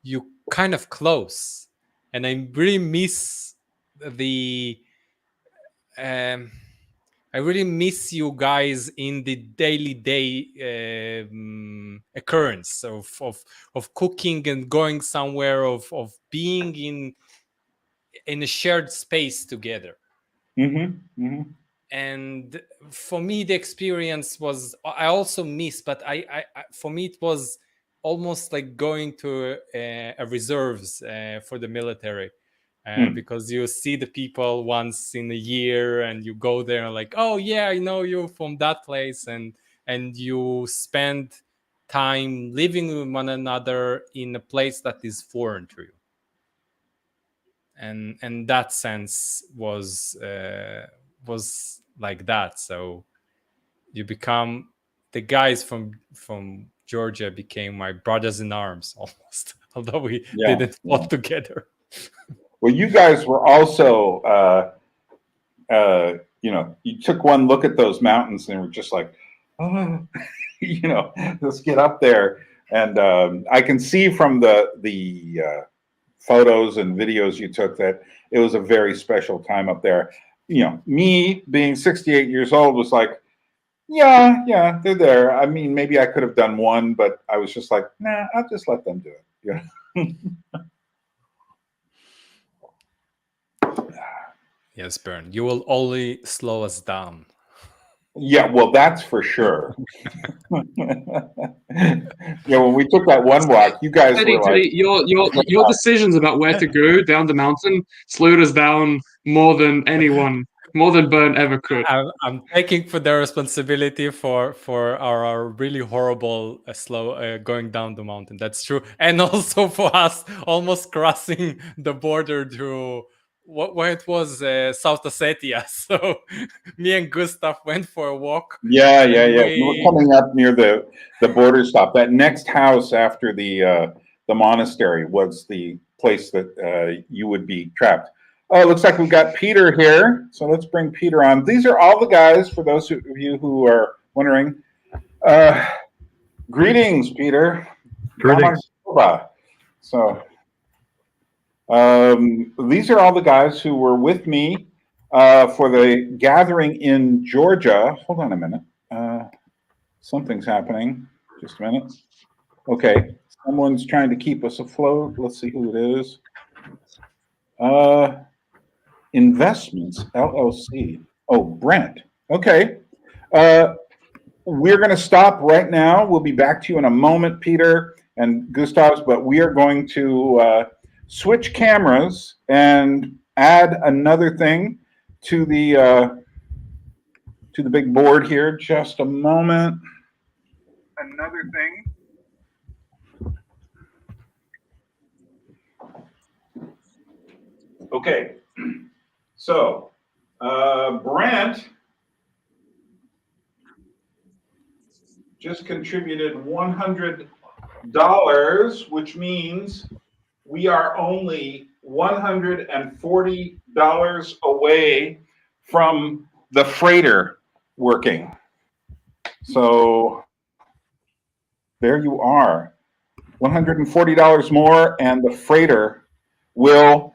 Speaker 2: you kind of close. And I really miss I really miss you guys in the day occurrence of cooking and going somewhere, of being in a shared space together. And for me, the experience was, I also miss, but I for me it was almost like going to a reserves for the military. Because you see the people once in a year, and you go there like, oh yeah, I know you from that place, and you spend time living with one another in a place that is foreign to you. And that sense was like that. So you become, the guys from Georgia became my brothers in arms almost, although we didn't fought together.
Speaker 1: Well, you guys were also, you took one look at those mountains and were just like, oh, let's get up there. And I can see from the photos and videos you took that it was a very special time up there. Me being 68 years old was like, yeah, they're there. I mean, maybe I could have done one, but I was just like, nah, I'll just let them do it.
Speaker 2: Yes, Byrne, you will only slow us down.
Speaker 1: Yeah, well, that's for sure. When we took that one walk, you guys were like,
Speaker 4: your decisions about where to go down the mountain slowed us down more than anyone, more than Byrne ever could.
Speaker 2: I'm taking for the responsibility for our really horrible slow going down the mountain. That's true, and also for us almost crossing the border to where it was South Ossetia. So me and Gustav went for a walk.
Speaker 1: Yeah. We were coming up near the border stop. That next house after the monastery was the place that you would be trapped. Oh, it looks like we've got Peter here. So let's bring Peter on. These are all the guys, for those of you who are wondering. Greetings, Peter.
Speaker 5: Greetings.
Speaker 1: So these are all the guys who were with me for the gathering in Georgia. Hold on a minute. Something's happening. Just a minute. Okay. Someone's trying to keep us afloat. Let's see who it is. Investments, LLC. Oh, Brent. Okay. We're going to stop right now. We'll be back to you in a moment, Peter and Gustav's, but we are going to switch cameras and add another thing to the big board here. Just a moment. Another thing. Okay. So, Brent just contributed $100, which means we are only $140 away from the freighter working. So there you are, $140 more, and the freighter will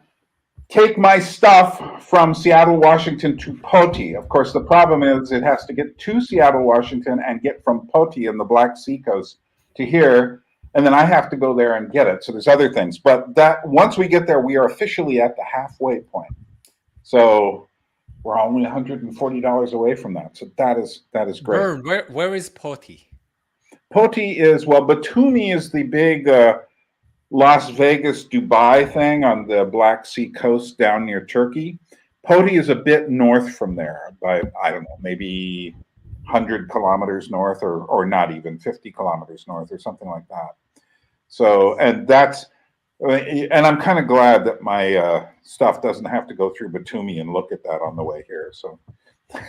Speaker 1: take my stuff from Seattle, Washington to Poti. Of course, the problem is it has to get to Seattle, Washington, and get from Poti in the Black Sea coast to here, and then I have to go there and get it. So there's other things. But that once we get there, we are officially at the halfway point. So we're only $140 away from that. So that is great.
Speaker 2: Byrne, where is Poti?
Speaker 1: Poti is, well, Batumi is the big Las Vegas, Dubai thing on the Black Sea coast down near Turkey. Poti is a bit north from there by, I don't know, maybe 100 kilometers north or not even 50 kilometers north or something like that. So, and I'm kind of glad that my stuff doesn't have to go through Batumi and look at that on the way here. So,
Speaker 2: at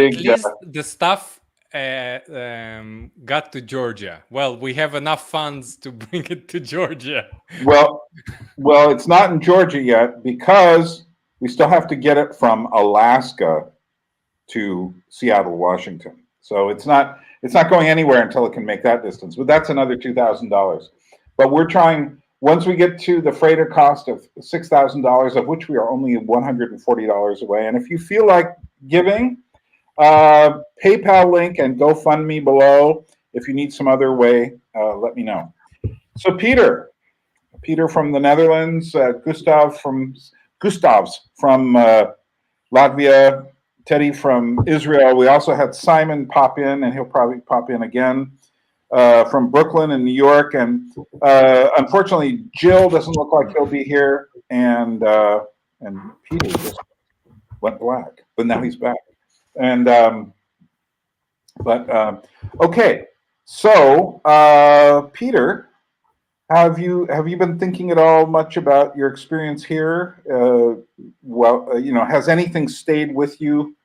Speaker 2: least the stuff got to Georgia. Well, we have enough funds to bring it to Georgia.
Speaker 1: Well, it's not in Georgia yet because we still have to get it from Alaska to Seattle, Washington. So it's not going anywhere until it can make that distance. But that's another $2,000. But we're trying, once we get to the freighter cost of $6,000, of which we are only $140 away. And if you feel like giving, PayPal link and GoFundMe below. If you need some other way, let me know. So Peter from the Netherlands, Gustav's from Latvia, Teddy from Israel. We also had Simon pop in, and he'll probably pop in again, from Brooklyn and New York. And unfortunately, Jill doesn't look like he'll be here, and Peter just went black, but now he's back. And okay, So, Peter, have you been thinking at all much about your experience here? Has anything stayed with you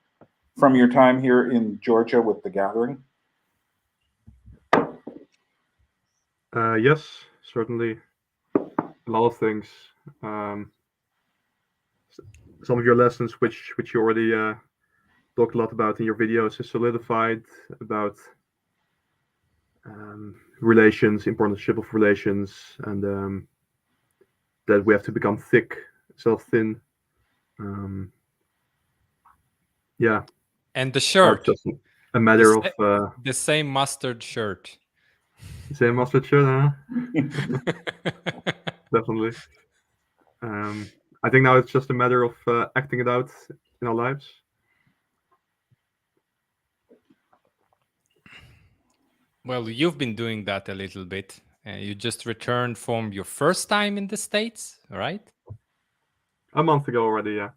Speaker 1: from your time here in Georgia with the gathering?
Speaker 5: Yes, certainly. A lot of things. Um, some of your lessons, which you already talked a lot about in your videos, is solidified about relations, importance of relations, and that we have to become thick, self-thin. Yeah.
Speaker 2: And the shirt.
Speaker 5: Just a matter of
Speaker 2: the same mustard shirt.
Speaker 5: same mustard shirt, huh? Definitely. I think now it's just a matter of acting it out in our lives.
Speaker 2: Well, you've been doing that a little bit. You just returned from your first time in the States, right?
Speaker 5: A month ago already, yeah.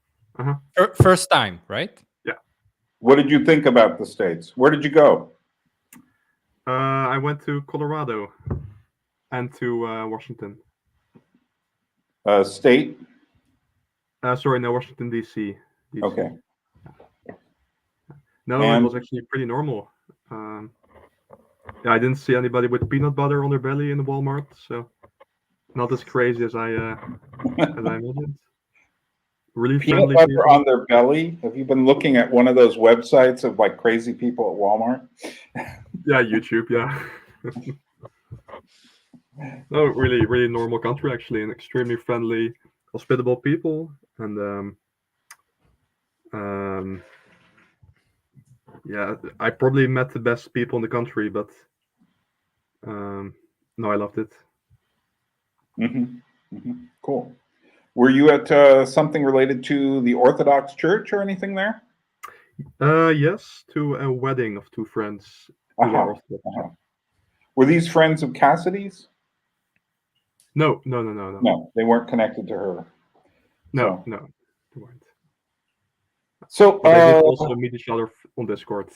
Speaker 2: First time, right?
Speaker 5: Yeah.
Speaker 1: What did you think about the States? Where did you go?
Speaker 5: I went to Colorado and to Washington.
Speaker 1: State?
Speaker 5: Sorry, no, Washington, D.C.
Speaker 1: Okay.
Speaker 5: No, it was actually pretty normal. Yeah, I didn't see anybody with peanut butter on their belly in the Walmart, so not as crazy as I imagined. Really
Speaker 1: Peanut
Speaker 5: friendly
Speaker 1: butter
Speaker 5: people.
Speaker 1: on their belly? Have you been looking at one of those websites of like crazy people at Walmart?
Speaker 5: Yeah, YouTube, yeah. No, really, really normal country actually, and extremely friendly, hospitable people, and yeah, I probably met the best people in the country, but no, I loved it.
Speaker 1: Cool. Were you at something related to the Orthodox Church or anything there?
Speaker 5: Yes, to a wedding of two friends who are Orthodox.
Speaker 1: Were these friends of Cassidy's?
Speaker 5: No.
Speaker 1: No, they weren't connected to her.
Speaker 5: No, they weren't.
Speaker 1: So
Speaker 5: they did also meet each other on Discord,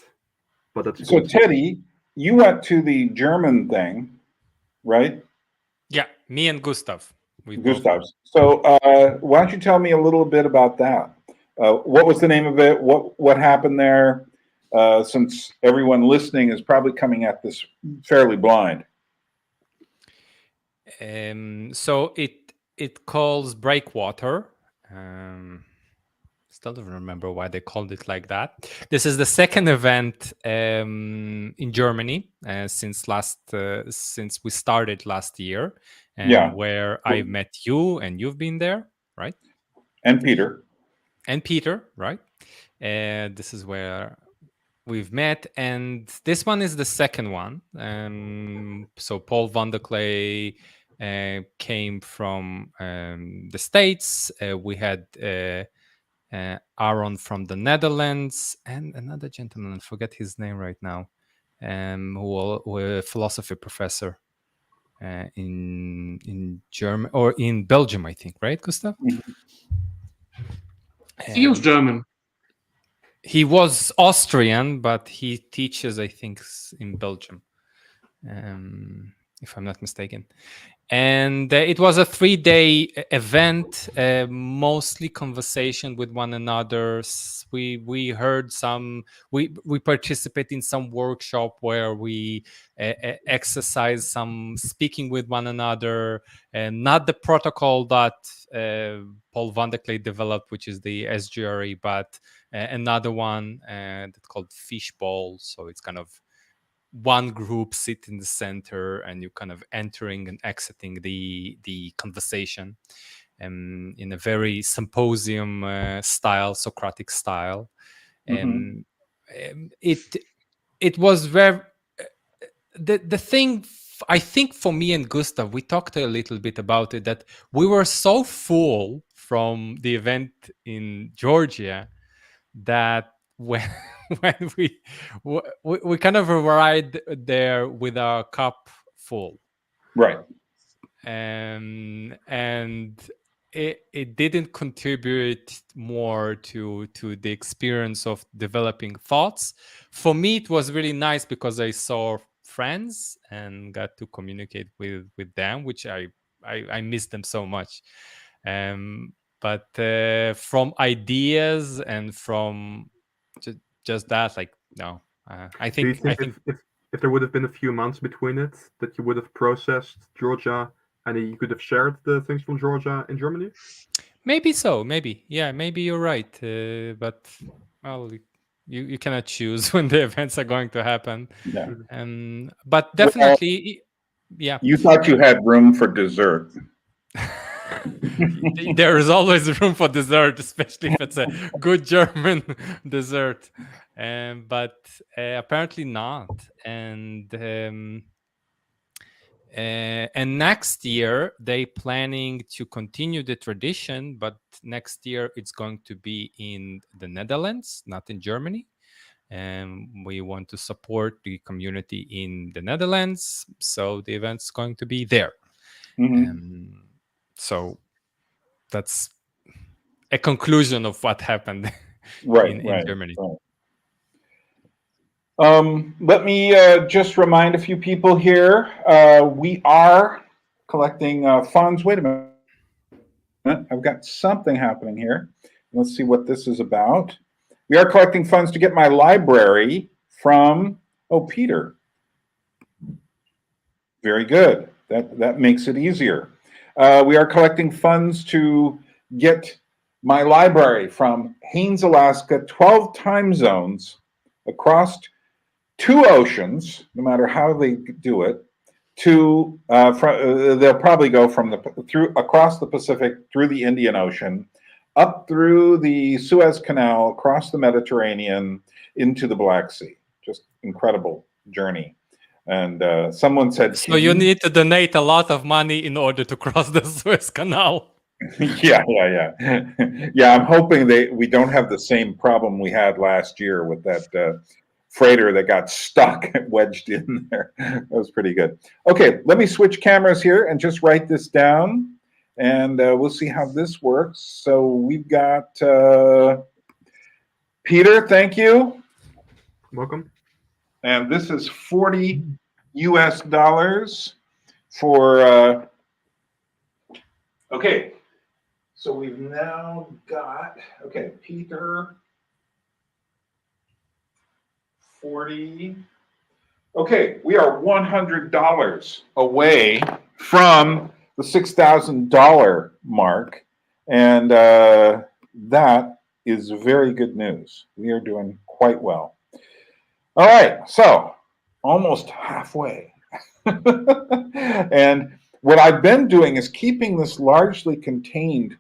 Speaker 5: but that's
Speaker 1: so Teddy, you went to the German thing, right?
Speaker 2: Yeah, me and Gustav.
Speaker 1: Gustav's. So why don't you tell me a little bit about that? What was the name of it? What happened there? Since everyone listening is probably coming at this fairly blind.
Speaker 2: So it calls Breakwater. Still don't remember why they called it like that. This is the second event in Germany since we started last year, where I met you and you've been there, right?
Speaker 1: And Peter,
Speaker 2: right? This is where we've met, and this one is the second one. So Paul van der Clay came from the States. We had Aaron from the Netherlands, and another gentleman, I forget his name right now, who was a philosophy professor in Germany or in Belgium, I think, right, Gustav?
Speaker 4: He was German.
Speaker 2: He was Austrian, but he teaches, I think, in Belgium, if I'm not mistaken. And it was a 3-day event, mostly conversation with one another. We heard we participate in some workshop where we exercise some speaking with one another, and not the protocol that Paul van der Clay developed, which is the SGRE, but another one that's called fishbowl. So it's kind of one group sit in the center and you kind of entering and exiting the conversation in a very symposium style, Socratic style. It was very the thing. I think for me and Gustav, we talked a little bit about it, that we were so full from the event in Georgia that when we kind of arrived there with our cup full,
Speaker 1: right?
Speaker 2: And it didn't contribute more to the experience of developing thoughts. For me, it was really nice because I saw friends and got to communicate with them, which I miss them so much. But from ideas and from just that, like, no, I
Speaker 5: Do you
Speaker 2: think
Speaker 5: think if there would have been a few months between it, that you would have processed Georgia and you could have shared the things from Georgia in Germany?
Speaker 2: maybe so, maybe, yeah, maybe you're right. But well, you cannot choose when the events are going to happen.
Speaker 1: Yeah.
Speaker 2: But
Speaker 1: Well,
Speaker 2: definitely, yeah.
Speaker 1: you thought you had room for dessert.
Speaker 2: There is always room for dessert, especially if it's a good German dessert. But apparently not. And next year they planning to continue the tradition, but next year it's going to be in the Netherlands, not in Germany. And we want to support the community in the Netherlands, so the event's going to be there. So that's a conclusion of what happened in Germany.
Speaker 1: Right. Let me just remind a few people here. We are collecting funds. Wait a minute. I've got something happening here. Let's see what this is about. We are collecting funds to get my library from, Peter. Very good. That makes it easier. We are collecting funds to get my library from Haines, Alaska, 12 time zones across 2 oceans, no matter how they do it, to they'll probably go from across the Pacific, through the Indian Ocean, up through the Suez Canal, across the Mediterranean, into the Black Sea. Just incredible journey. And someone said,
Speaker 2: so you need to donate a lot of money in order to cross the Suez Canal.
Speaker 1: Yeah. I'm hoping we don't have the same problem we had last year with that freighter that got stuck wedged in there. That was pretty good. Okay, let me switch cameras here and just write this down, and we'll see how this works. So we've got Peter, thank you.
Speaker 5: Welcome.
Speaker 1: And this is $40 US for okay. So we've now got, okay, Peter, 40. Okay, we are $100 away from the $6,000 mark. And that is very good news. We are doing quite well. All right, so almost halfway. And what I've been doing is keeping this largely contained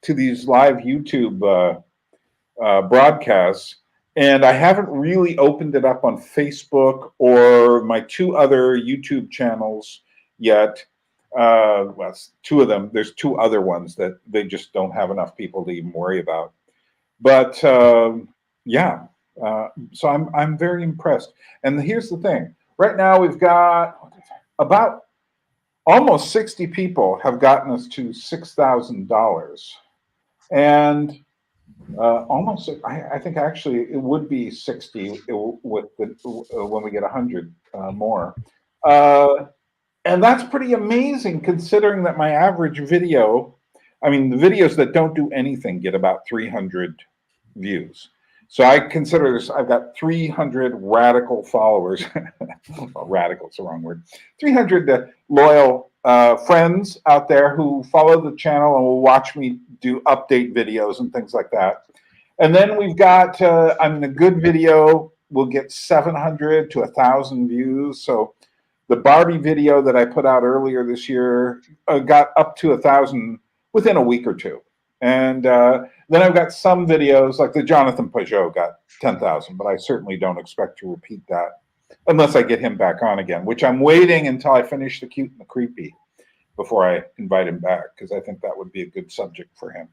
Speaker 1: to these live YouTube broadcasts, and I haven't really opened it up on Facebook or my 2 other YouTube channels yet. Well, 2 of them. There's 2 other ones that they just don't have enough people to even worry about. But yeah, so I'm very impressed. And here's the thing: right now we've got about almost 60 people have gotten us to $6,000. And almost, I think actually it would be 60 with when we get 100 more. And that's pretty amazing considering that my average video, I mean, the videos that don't do anything get about 300 views. So I consider this, I've got 300 radical followers. Well, radical's the wrong word. 300 loyal friends out there who follow the channel and will watch me do update videos and things like that. And then we've got, I mean, a good video will get 700 to 1,000 views. So the Barbie video that I put out earlier this year got up to 1,000 within a week or 2. And then I've got some videos, like the Jonathan Pajot got 10,000, but I certainly don't expect to repeat that unless I get him back on again, which I'm waiting until I finish The Cute and the Creepy before I invite him back, because I think that would be a good subject for him.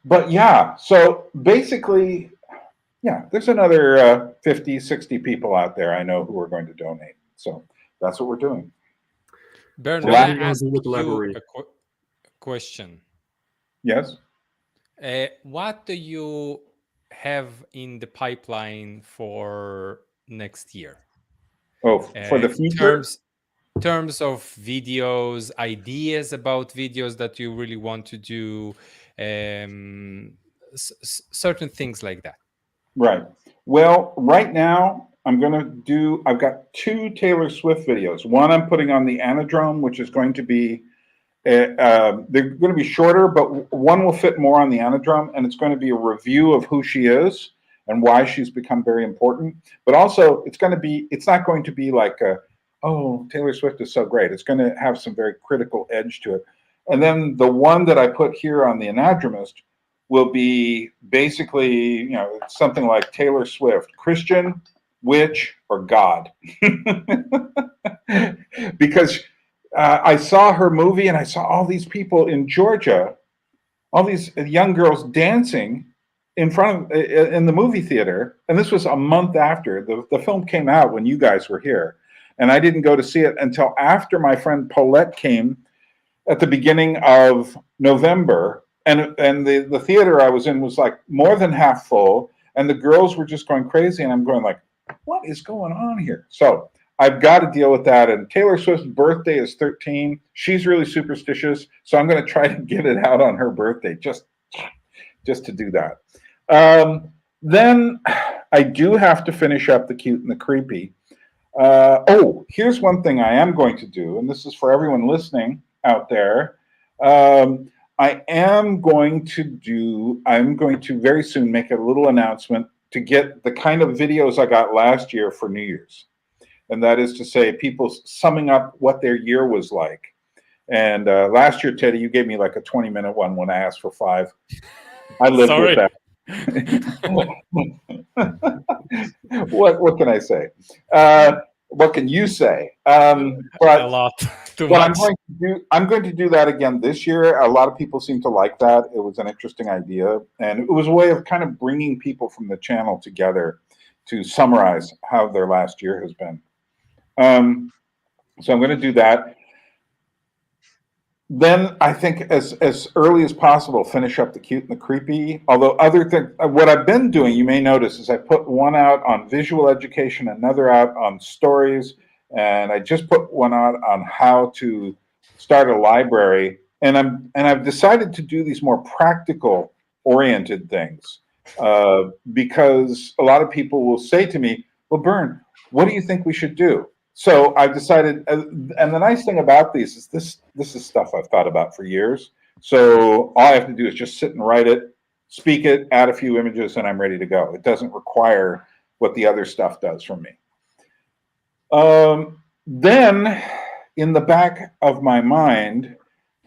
Speaker 1: But yeah, so basically, yeah, there's another 50, 60 people out there I know who are going to donate. So that's what we're doing.
Speaker 2: Byrne,
Speaker 5: So
Speaker 2: may I
Speaker 5: what do you
Speaker 2: ask
Speaker 5: do with the
Speaker 2: you
Speaker 5: library?
Speaker 2: a question?
Speaker 1: Yes?
Speaker 2: What do you have in the pipeline for next year?
Speaker 1: Oh, for the future?
Speaker 2: Terms of videos, ideas about videos that you really want to do, certain things like that.
Speaker 1: Right. Well, right now I've got 2 Taylor Swift videos. One I'm putting on the Anadrome, which is going to be, they're going to be shorter, but one will fit more on the Anadrome, and it's going to be a review of who she is and why she's become very important. But also, it's not going to be like oh, Taylor Swift is so great. It's going to have some very critical edge to it. And then the one that I put here on the Anadromist will be basically, it's something like Taylor Swift, Christian, witch, or God. Because I saw her movie and I saw all these people in Georgia, all these young girls dancing in the movie theater. And this was a month after the film came out, when you guys were here. And I didn't go to see it until after my friend Paulette came at the beginning of November. And the theater I was in was like more than half full, and the girls were just going crazy. And I'm going like, what is going on here? So I've got to deal with that. And Taylor Swift's birthday is 13. She's really superstitious, so I'm going to try to get it out on her birthday, just to do that. Then I do have to finish up The Cute and the Creepy. Here's one thing I am going to do, and this is for everyone listening out there. I'm going to very soon make a little announcement to get the kind of videos I got last year for New Year's. And that is to say, people summing up what their year was like. And last year, Teddy, you gave me like a 20-minute one when I asked for 5. I lived with that. What can I say? What can you say?
Speaker 2: A lot.
Speaker 1: But I'm going to do that again this year. A lot of people seem to like that. It was an interesting idea, and it was a way of kind of bringing people from the channel together to summarize how their last year has been. So I'm going to do that. Then I think as early as possible, finish up The Cute and the Creepy. Although what I've been doing, you may notice, is I put one out on visual education, another out on stories, and I just put one out on how to start a library. And I've decided to do these more practical oriented things because a lot of people will say to me, well, Byrne, what do you think we should do? So I've decided, and the nice thing about these is this is stuff I've thought about for years. So all I have to do is just sit and write it, speak it, add a few images, and I'm ready to go. It doesn't require what the other stuff does from me. Then in the back of my mind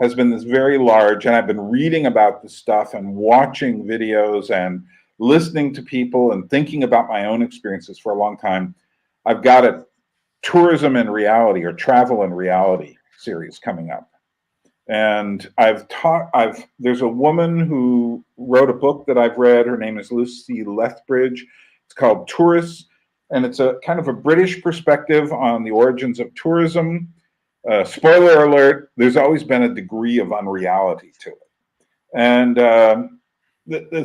Speaker 1: has been this very large, and I've been reading about this stuff and watching videos and listening to people and thinking about my own experiences for a long time. I've got a tourism and reality, or travel and reality, series coming up. And there's a woman who wrote a book that I've read. Her name is Lucy Lethbridge. It's called Tourists, and it's a kind of a British perspective on the origins of tourism. Spoiler alert, there's always been a degree of unreality to it. And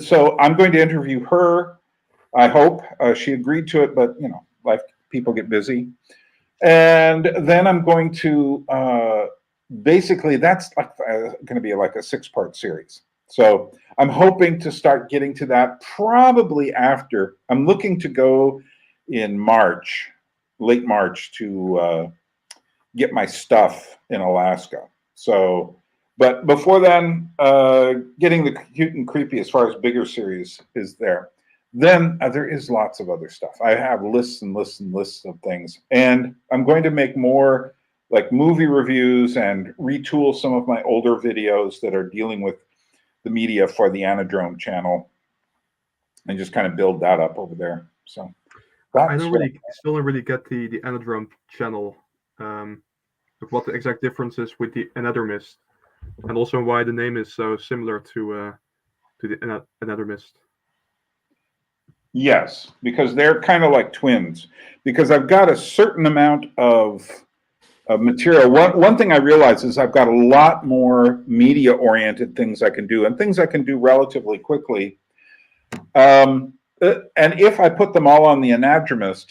Speaker 1: so I'm going to interview her. I hope she agreed to it, but life, people get busy. And then I'm going to basically, that's like going to be like a 6-part series. So I'm hoping to start getting to that probably after. I'm looking to go in March, late March, to get my stuff in Alaska. So, but before then, getting The Cute and Creepy, as far as bigger series, is there. Then there is lots of other stuff. I have lists and lists and lists of things. And I'm going to make more like movie reviews and retool some of my older videos that are dealing with the media for the Anadrome channel, and just kind of build that up over there. So
Speaker 5: I still don't really get the Anadrome channel, what the exact difference is with the Anadromist, and also why the name is so similar to the Anadromist.
Speaker 1: Yes, because they're kind of like twins. Because I've got a certain amount of material. One thing I realize is I've got a lot more media-oriented things I can do, and things I can do relatively quickly. And if I put them all on the Anadromist,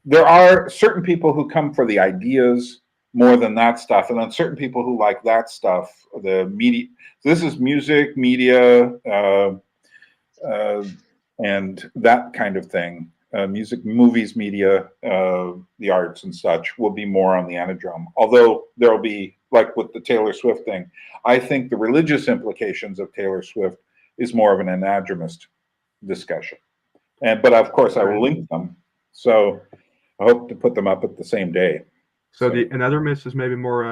Speaker 1: there are certain people who come for the ideas more than that stuff, and then certain people who like that stuff, the media. So this is music, media, and that kind of thing. Music, movies, media, the arts and such will be more on the anadrome. Although there'll be, like with the Taylor Swift thing, I think the religious implications of Taylor Swift is more of an anadromist discussion. But of course, I will link them. So I hope to put them up at the same day.
Speaker 5: So the anadromist is maybe more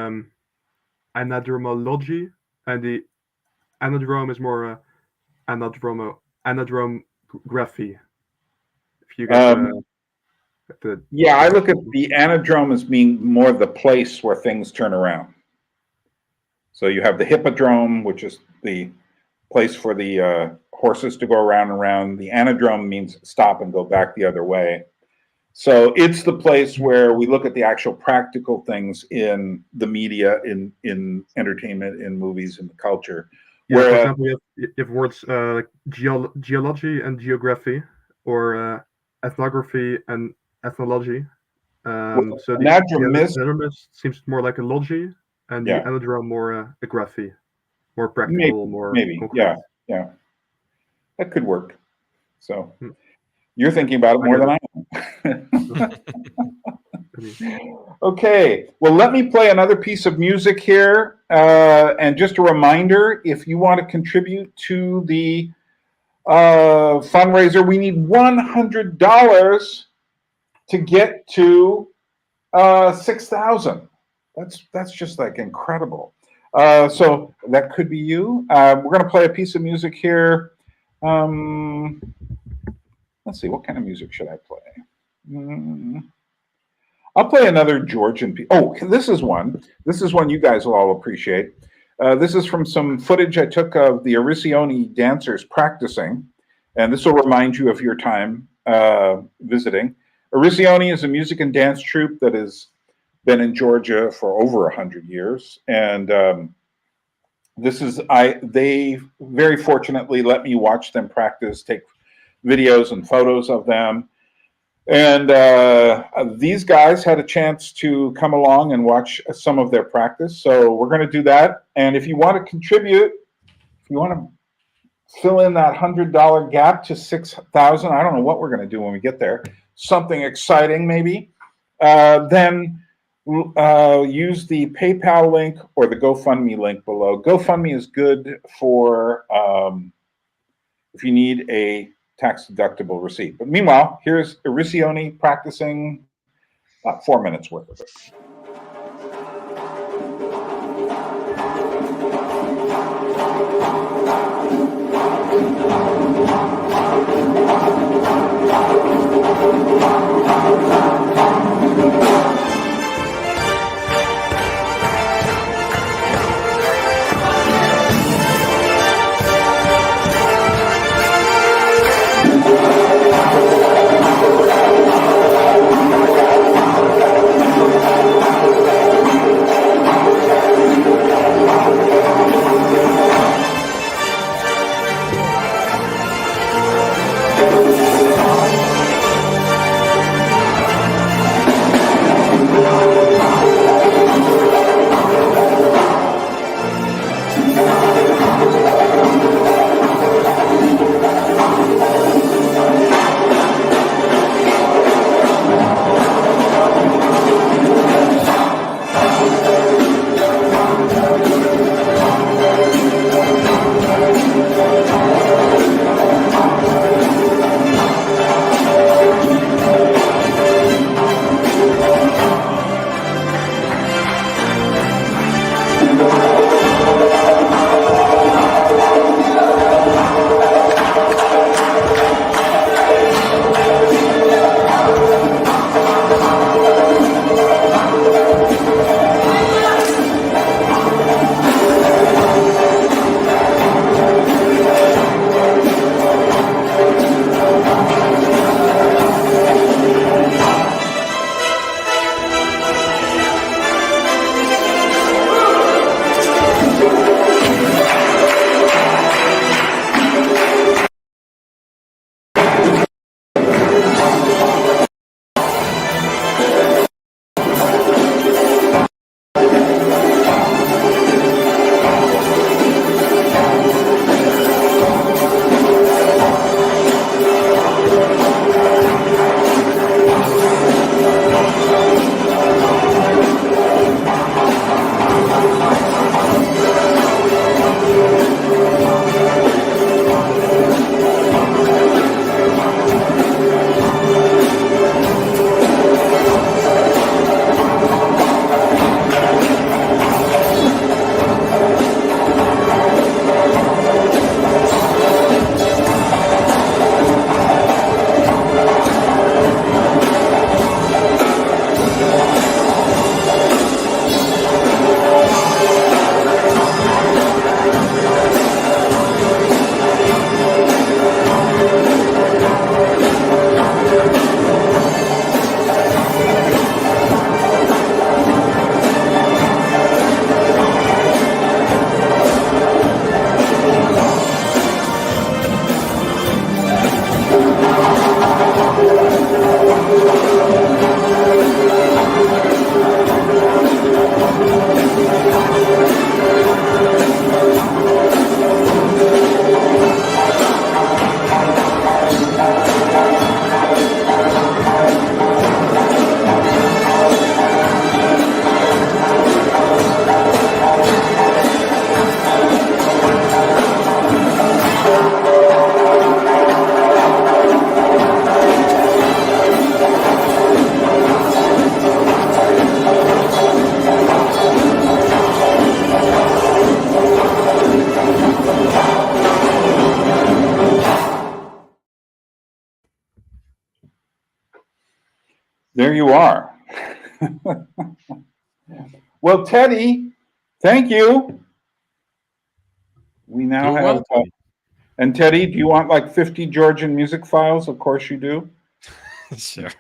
Speaker 5: anadromology, and the anadrome is more anadromography. If you get
Speaker 1: yeah, I look at the anadrome as being more the place where things turn around. So you have the hippodrome, which is the place for the horses to go around and around. The anadrome means stop and go back the other way. So it's the place where we look at the actual practical things in the media, in entertainment, in movies, in the culture.
Speaker 5: Yeah,
Speaker 1: Where,
Speaker 5: for example, you have words like geology and geography, or ethnography and ethnology. So the anadromist seems more like a logy, and the anadrome more a graphy, more practical, more concrete.
Speaker 1: Yeah, that could work. So you're thinking about it more than I am. Okay, well, let me play another piece of music here. And just a reminder, if you want to contribute to the fundraiser, we need $100 to get to 6,000. That's just like incredible. So that could be you. We're going to play a piece of music here. Let's see, what kind of music should I play? I'll play another Georgian piece. Oh, this is one. This is one you guys will all appreciate. This is from some footage I took of the Arisioni dancers practicing, and this will remind you of your time visiting. Arisioni is a music and dance troupe that has been in Georgia for over 100 years, and they very fortunately let me watch them practice, take videos and photos of them. And these guys had a chance to come along and watch some of their practice. So we're going to do that. And if you want to contribute, if you want to fill in that $100 gap to 6,000, I don't know what we're going to do when we get there. Something exciting, maybe. Then use the PayPal link or the GoFundMe link below. GoFundMe is good for if you need a tax-deductible receipt. But meanwhile, here's Arisioni practicing about 4 minutes worth of it. There you are. Well, Teddy, thank you. We now
Speaker 2: You're
Speaker 1: have.
Speaker 2: welcome.
Speaker 1: And Teddy, do you want like 50 Georgian music files? Of course you do.
Speaker 2: Sure.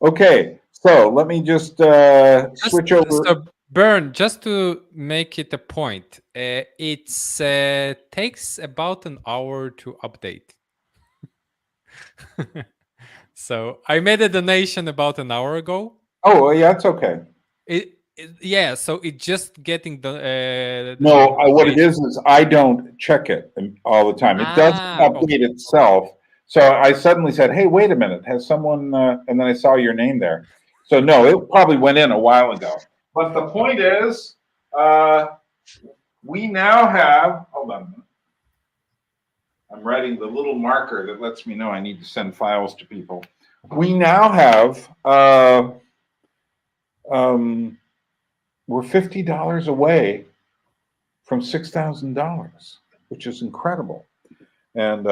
Speaker 1: Okay, so let me just switch over.
Speaker 2: So, Byrne, just to make it a point, it takes about an hour to update. So I made a donation about an hour ago.
Speaker 1: Oh, well, yeah, it's okay.
Speaker 2: Yeah, so it's just getting the
Speaker 1: No, what it
Speaker 2: donation.
Speaker 1: is I don't check it all the time. It doesn't update
Speaker 2: Okay.
Speaker 1: itself. So I suddenly said, "Hey, wait a minute, has someone?" And then I saw your name there. So no, it probably went in a while ago. But the point is, we now have. Hold on a minute. I'm writing the little marker that lets me know I need to send files to people. We now have. We're $50 away from $6,000, which is incredible. And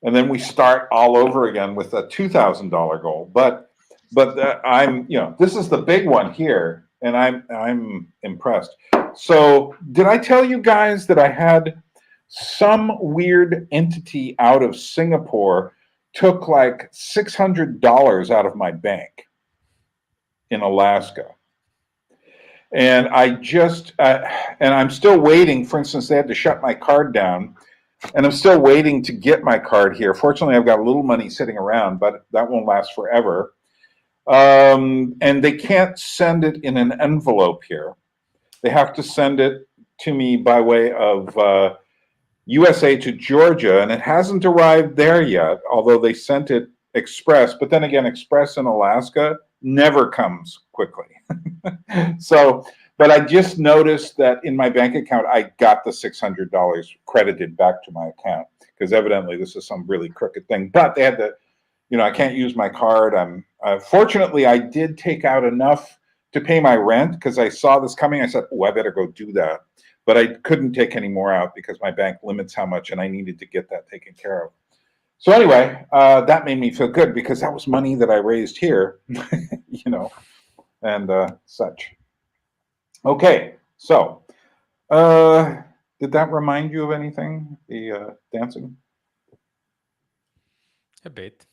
Speaker 1: then we start all over again with a $2,000 goal. But I'm this is the big one here, and I'm impressed. So did I tell you guys that I had some weird entity out of Singapore took like $600 out of my bank in Alaska? And I just, and I'm still waiting. For instance, they had to shut my card down, and I'm still waiting to get my card here. Fortunately, I've got a little money sitting around, but that won't last forever. And they can't send it in an envelope here. They have to send it to me by way of USA to Georgia, and it hasn't arrived there yet, although they sent it express. But then again, express in Alaska never comes quickly. So, but I just noticed that in my bank account, I got the $600 credited back to my account, because evidently this is some really crooked thing. But they had to, I can't use my card. Fortunately, I did take out enough to pay my rent, because I saw this coming. I said, oh, I better go do that. But I couldn't take any more out because my bank limits how much, and I needed to get that taken care of. So anyway, that made me feel good, because that was money that I raised here, and such. Okay, so did that remind you of anything, the dancing?
Speaker 2: A bit.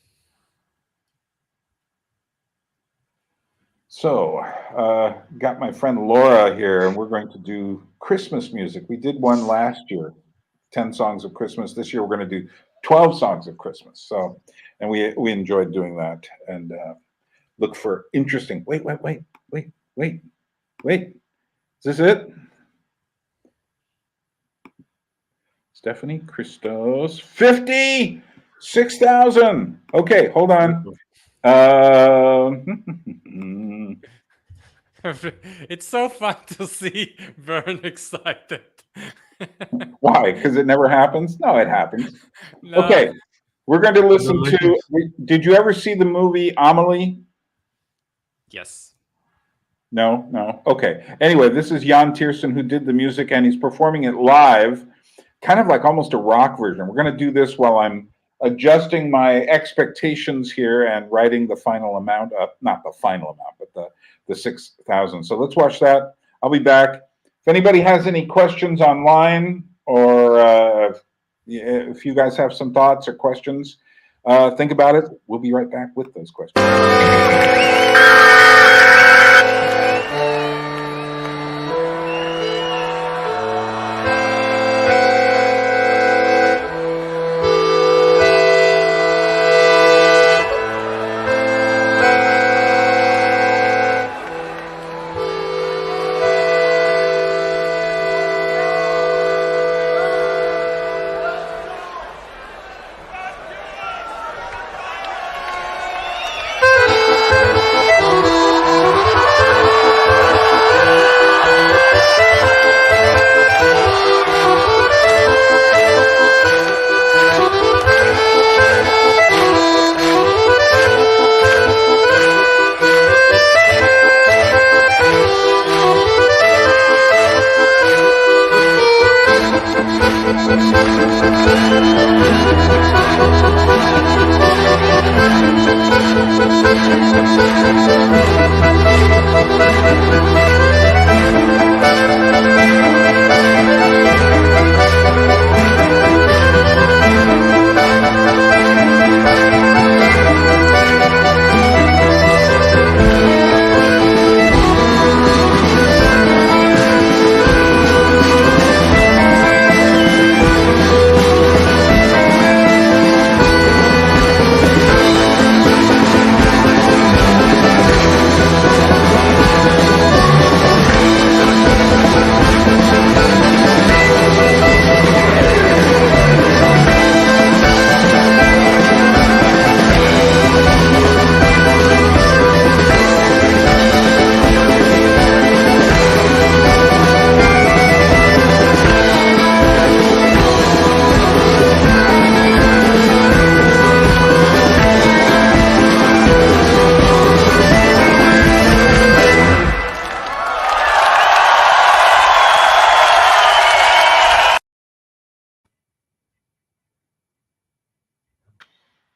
Speaker 1: So, got my friend Laura here, and we're going to do Christmas music. We did one last year, 10 songs of Christmas. This year we're going to do 12 songs of Christmas. So, and we enjoyed doing that, and look for interesting. Wait. Is this it? Stephanie Christos, 56,000. Okay, hold on.
Speaker 2: It's so fun to see Byrne excited.
Speaker 1: Why? Because it never happens? No, it happens.
Speaker 2: No.
Speaker 1: Okay, we're going to listen
Speaker 5: No,
Speaker 1: to. Did you ever see the movie Amelie?
Speaker 2: Yes.
Speaker 1: No. Okay. Anyway, this is Jan Tiersen who did the music, and he's performing it live, kind of like almost a rock version. We're going to do this while I'm adjusting my expectations here and writing the final amount up. Not the final amount, but the 6,000. So let's watch that. I'll be back. If anybody has any questions online, or if you guys have some thoughts or questions, think about it. We'll be right back with those questions.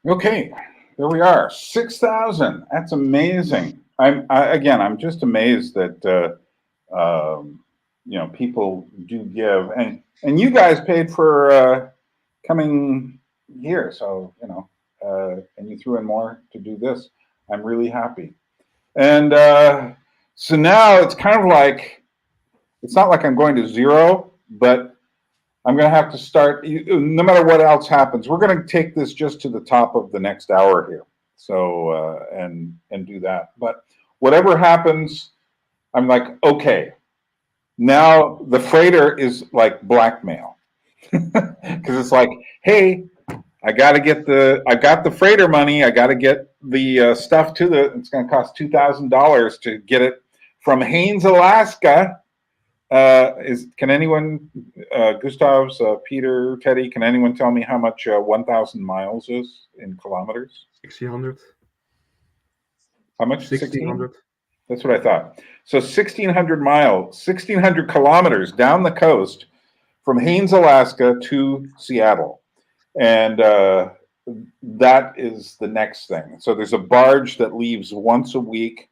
Speaker 1: Okay, there we are. 6,000. That's amazing. I'm just amazed that people do give, and you guys paid for coming here, so and you threw in more to do this. I'm really happy. And so now it's kind of like, it's not like I'm going to zero, but I'm going to have to start, no matter what else happens, we're going to take this just to the top of the next hour here. So, and do that. But whatever happens, I'm like, okay, now the freighter is like blackmail. Because it's like, hey, I got the freighter money. I got to get the stuff it's going to cost $2,000 to get it from Haines, Alaska. Can anyone, Gustav's, Peter, Teddy, can anyone tell me how much 1,000 miles is in kilometers?
Speaker 5: 1,600.
Speaker 1: How much?
Speaker 5: 1,600.
Speaker 1: That's what I thought. So 1,600 miles, 1,600 kilometers down the coast from Haines, Alaska to Seattle. And that is the next thing. So there's a barge that leaves once a week.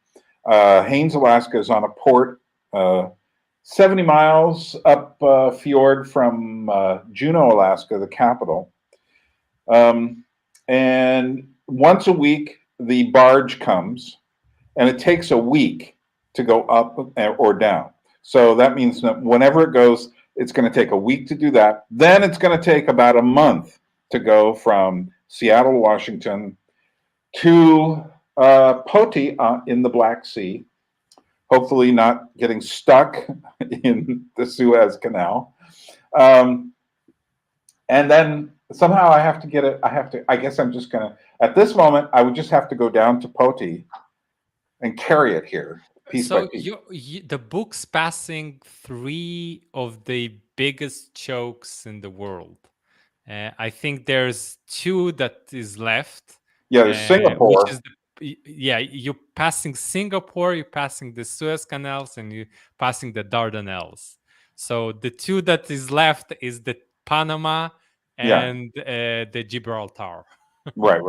Speaker 1: Haines, Alaska is on a port 70 miles up fjord from Juneau, Alaska, the capital. And once a week, the barge comes, and it takes a week to go up or down. So that means that whenever it goes, it's going to take a week to do that. Then it's going to take about a month to go from Seattle, Washington to Poti in the Black Sea, hopefully not getting stuck in the Suez Canal. And then somehow I have to get it. I guess I'm just going to, at this moment, I would just have to go down to Poti and carry it here piece by piece.
Speaker 2: The book's passing 3 of the biggest chokes in the world. I think there's 2 that is left.
Speaker 1: Yeah, there's Singapore.
Speaker 2: Which is you're passing Singapore, you're passing the Suez Canals, and you're passing the Dardanelles. So the 2 that is left is the Panama and the Gibraltar.
Speaker 1: Right.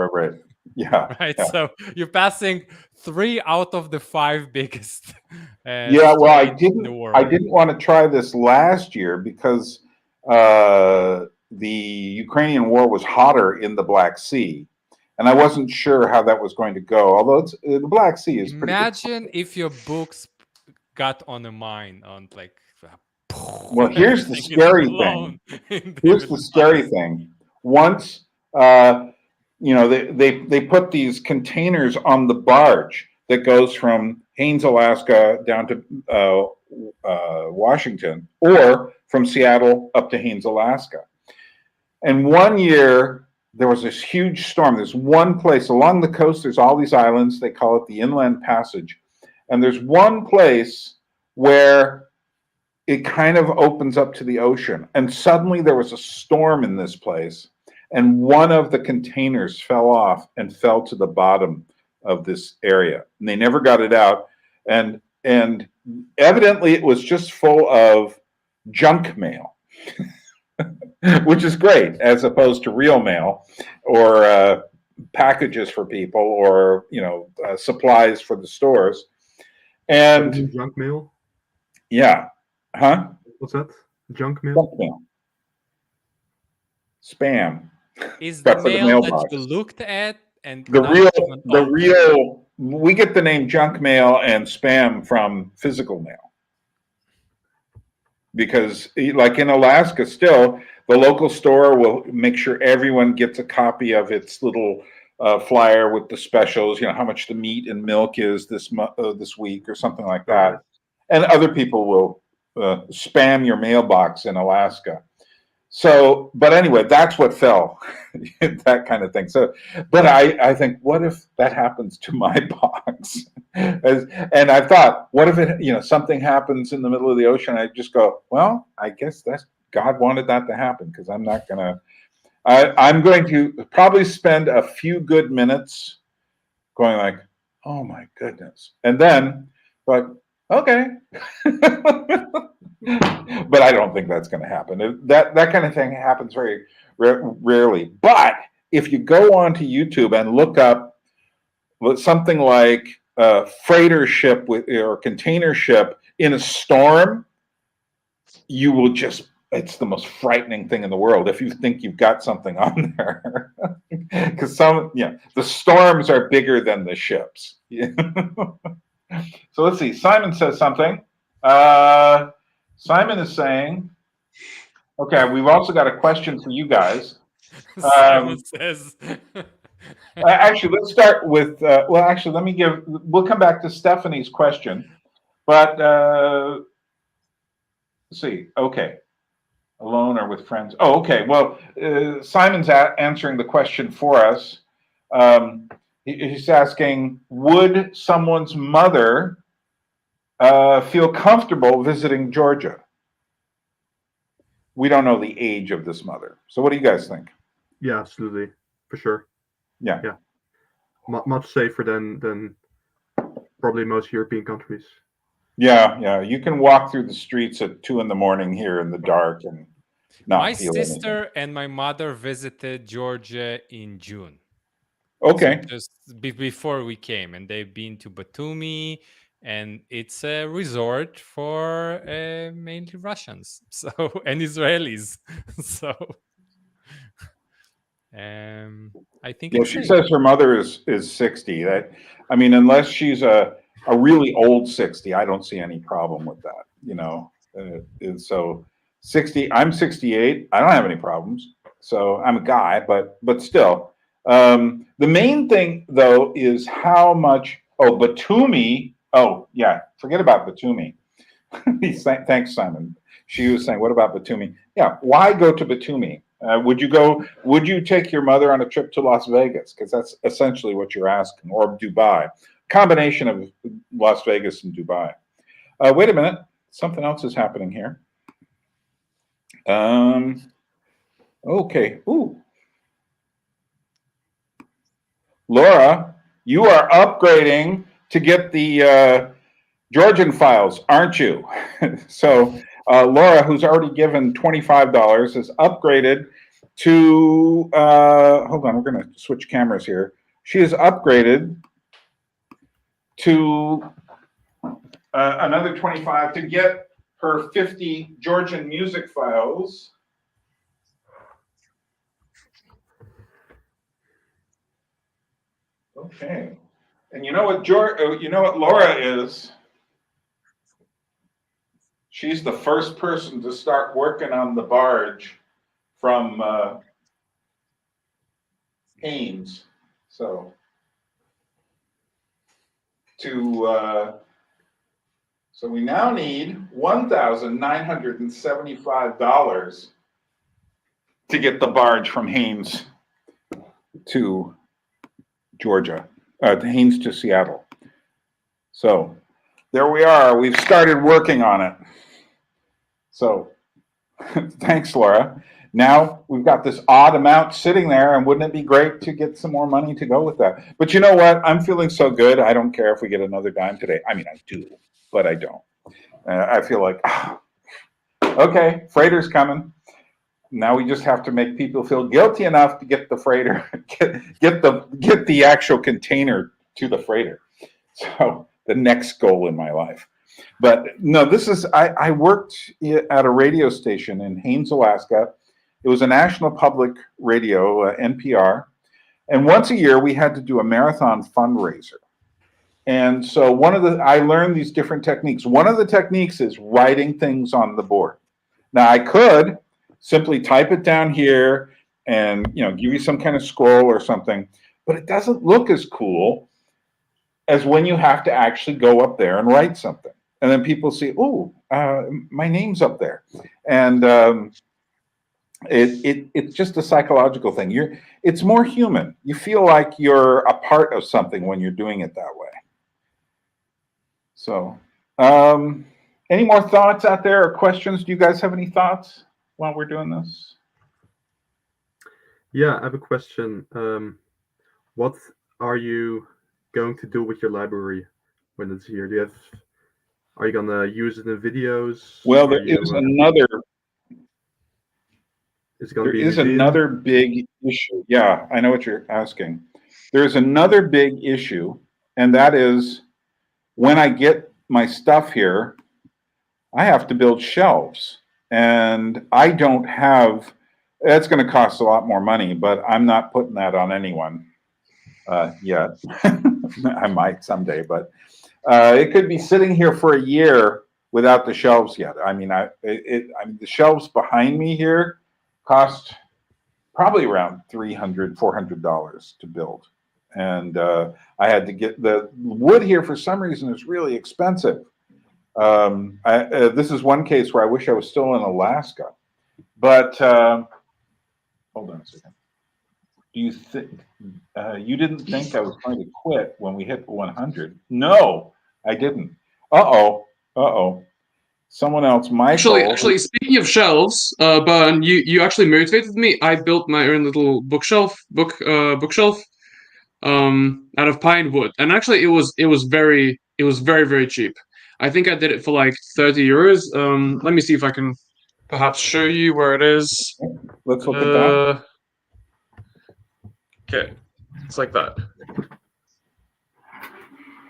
Speaker 1: Yeah.
Speaker 2: Right.
Speaker 1: Yeah.
Speaker 2: So you're passing 3 out of the 5 biggest.
Speaker 1: Well, I didn't want to try this last year because the Ukrainian war was hotter in the Black Sea, and I wasn't sure how that was going to go. Although the Black Sea is pretty.
Speaker 2: Imagine if your books got on a mine on like.
Speaker 1: Well, here's the scary thing. Here's the scary thing. Once they put these containers on the barge that goes from Haines, Alaska down to Washington, or from Seattle up to Haines, Alaska. And one year there was this huge storm. There's one place along the coast, there's all these islands, they call it the Inland Passage. And there's one place where it kind of opens up to the ocean. And suddenly there was a storm in this place, and one of the containers fell off and fell to the bottom of this area. And they never got it out. And evidently it was just full of junk mail, which is great, as opposed to real mail or packages for people or, supplies for the stores. And
Speaker 5: junk mail?
Speaker 1: Yeah. Huh?
Speaker 5: What's that? Junk mail?
Speaker 1: Junk mail. Spam.
Speaker 2: Is the mail that you looked at and
Speaker 1: the real we get the name junk mail and spam from physical mail, because like in Alaska still the local store will make sure everyone gets a copy of its little flyer with the specials, how much the meat and milk is this week or something like that. And other people will spam your mailbox in Alaska. So, but anyway, that's what fell, that kind of thing. So, but I think, what if that happens to my box? And I thought, what if it, something happens in the middle of the ocean? I just go, well, I guess God wanted that to happen, because I'm going to probably spend a few good minutes going like, oh my goodness. And then, but okay. But I don't think that's going to happen. That kind of thing happens very rarely. But if you go onto YouTube and look up something like a freighter ship or container ship in a storm, you will just, it's the most frightening thing in the world if you think you've got something on there. Because the storms are bigger than the ships. So let's see. Simon says something. Simon is saying, okay, we've also got a question for you guys.
Speaker 2: Simon says.
Speaker 1: Actually, let's start with, we'll come back to Stephanie's question. But let's see. Okay. Alone or with friends? Oh, okay. Well, Simon's answering the question for us. He's asking, would someone's mother feel comfortable visiting Georgia? We don't know the age of this mother. So what do you guys think?
Speaker 5: Yeah, absolutely. For sure.
Speaker 1: Yeah.
Speaker 5: Yeah. Much safer than probably most European countries.
Speaker 1: Yeah. You can walk through the streets at 2 a.m. here in the dark and not
Speaker 2: My
Speaker 1: feel
Speaker 2: sister
Speaker 1: anything.
Speaker 2: and my mother visited Georgia in June.
Speaker 1: Okay.
Speaker 2: So just before we came, and they've been to Batumi, and it's a resort for mainly Russians, and Israelis. So I think
Speaker 1: Yeah,
Speaker 2: it's
Speaker 1: she
Speaker 2: safe.
Speaker 1: says her mother is 60. Unless she's a really old 60, I don't see any problem with that. And so 60, I'm 68. I don't have any problems. So I'm a guy, but still. The main thing though is how much. Oh, Batumi. Oh yeah, forget about Batumi. Thanks, Simon. She was saying, what about Batumi? Yeah, why go to Batumi? Would you take your mother on a trip to Las Vegas? Because that's essentially what you're asking, or Dubai. Combination of Las Vegas and Dubai. Wait a minute. Something else is happening here. Okay. Ooh. Laura, you are upgrading to get the Georgian files, aren't you? So Laura, who's already given $25, is upgraded to, hold on, we're going to switch cameras here. She is upgraded to another 25 to get her 50 Georgian music files. Okay. And you know what Laura is? She's the first person to start working on the barge from Haines. So so we now need $1,975 to get the barge from Haines to Georgia, Haines to Seattle. So there we are. We've started working on it. So thanks, Laura. Now we've got this odd amount sitting there, and wouldn't it be great to get some more money to go with that? But you know what? I'm feeling so good. I don't care if we get another dime today. I mean, I do, but I don't. I feel like, okay, freighter's coming. Now we just have to make people feel guilty enough to get the freighter, get the actual container to the freighter. So the next goal in my life. But no, I worked at a radio station in Haines, Alaska. It was a national public radio, NPR. And once a year we had to do a marathon fundraiser. And so I learned these different techniques. One of the techniques is writing things on the board. Now I could simply type it down here and give you some kind of scroll or something, but it doesn't look as cool as when you have to actually go up there and write something. And then people see, oh, my name's up there. And it's just a psychological thing. It's more human. You feel like you're a part of something when you're doing it that way. So any more thoughts out there or questions? Do you guys have any thoughts while we're doing this?
Speaker 5: Yeah, I have a question. What are you going to do with your library when it's here? Are you gonna use it in videos?
Speaker 1: Well, there is another.
Speaker 5: Is it going
Speaker 1: There
Speaker 5: to be a
Speaker 1: is
Speaker 5: museum?
Speaker 1: another big issue. Yeah, I know what you're asking. There's another big issue, and that is when I get my stuff here, I have to build shelves. And I don't have, that's going to cost a lot more money, but I'm not putting that on anyone yet. I might someday, but it could be sitting here for a year without the shelves yet. I mean, I mean, the shelves behind me here cost probably around $300-$400 to build. And I had to get the wood here for some reason is really expensive. This is one case where I wish I was still in Alaska. But hold on a second. Do you think you didn't think I was going to quit when we hit 100? No, I didn't. Uh-oh. Someone else, Michael.
Speaker 4: Actually, speaking of shelves, Byrne, you actually motivated me. I built my own little bookshelf, out of pine wood, and actually, it was very very cheap. I think I did it for like 30 euros. Let me see if I can perhaps show you where it is.
Speaker 1: Let's look at that.
Speaker 4: Okay, it's like that.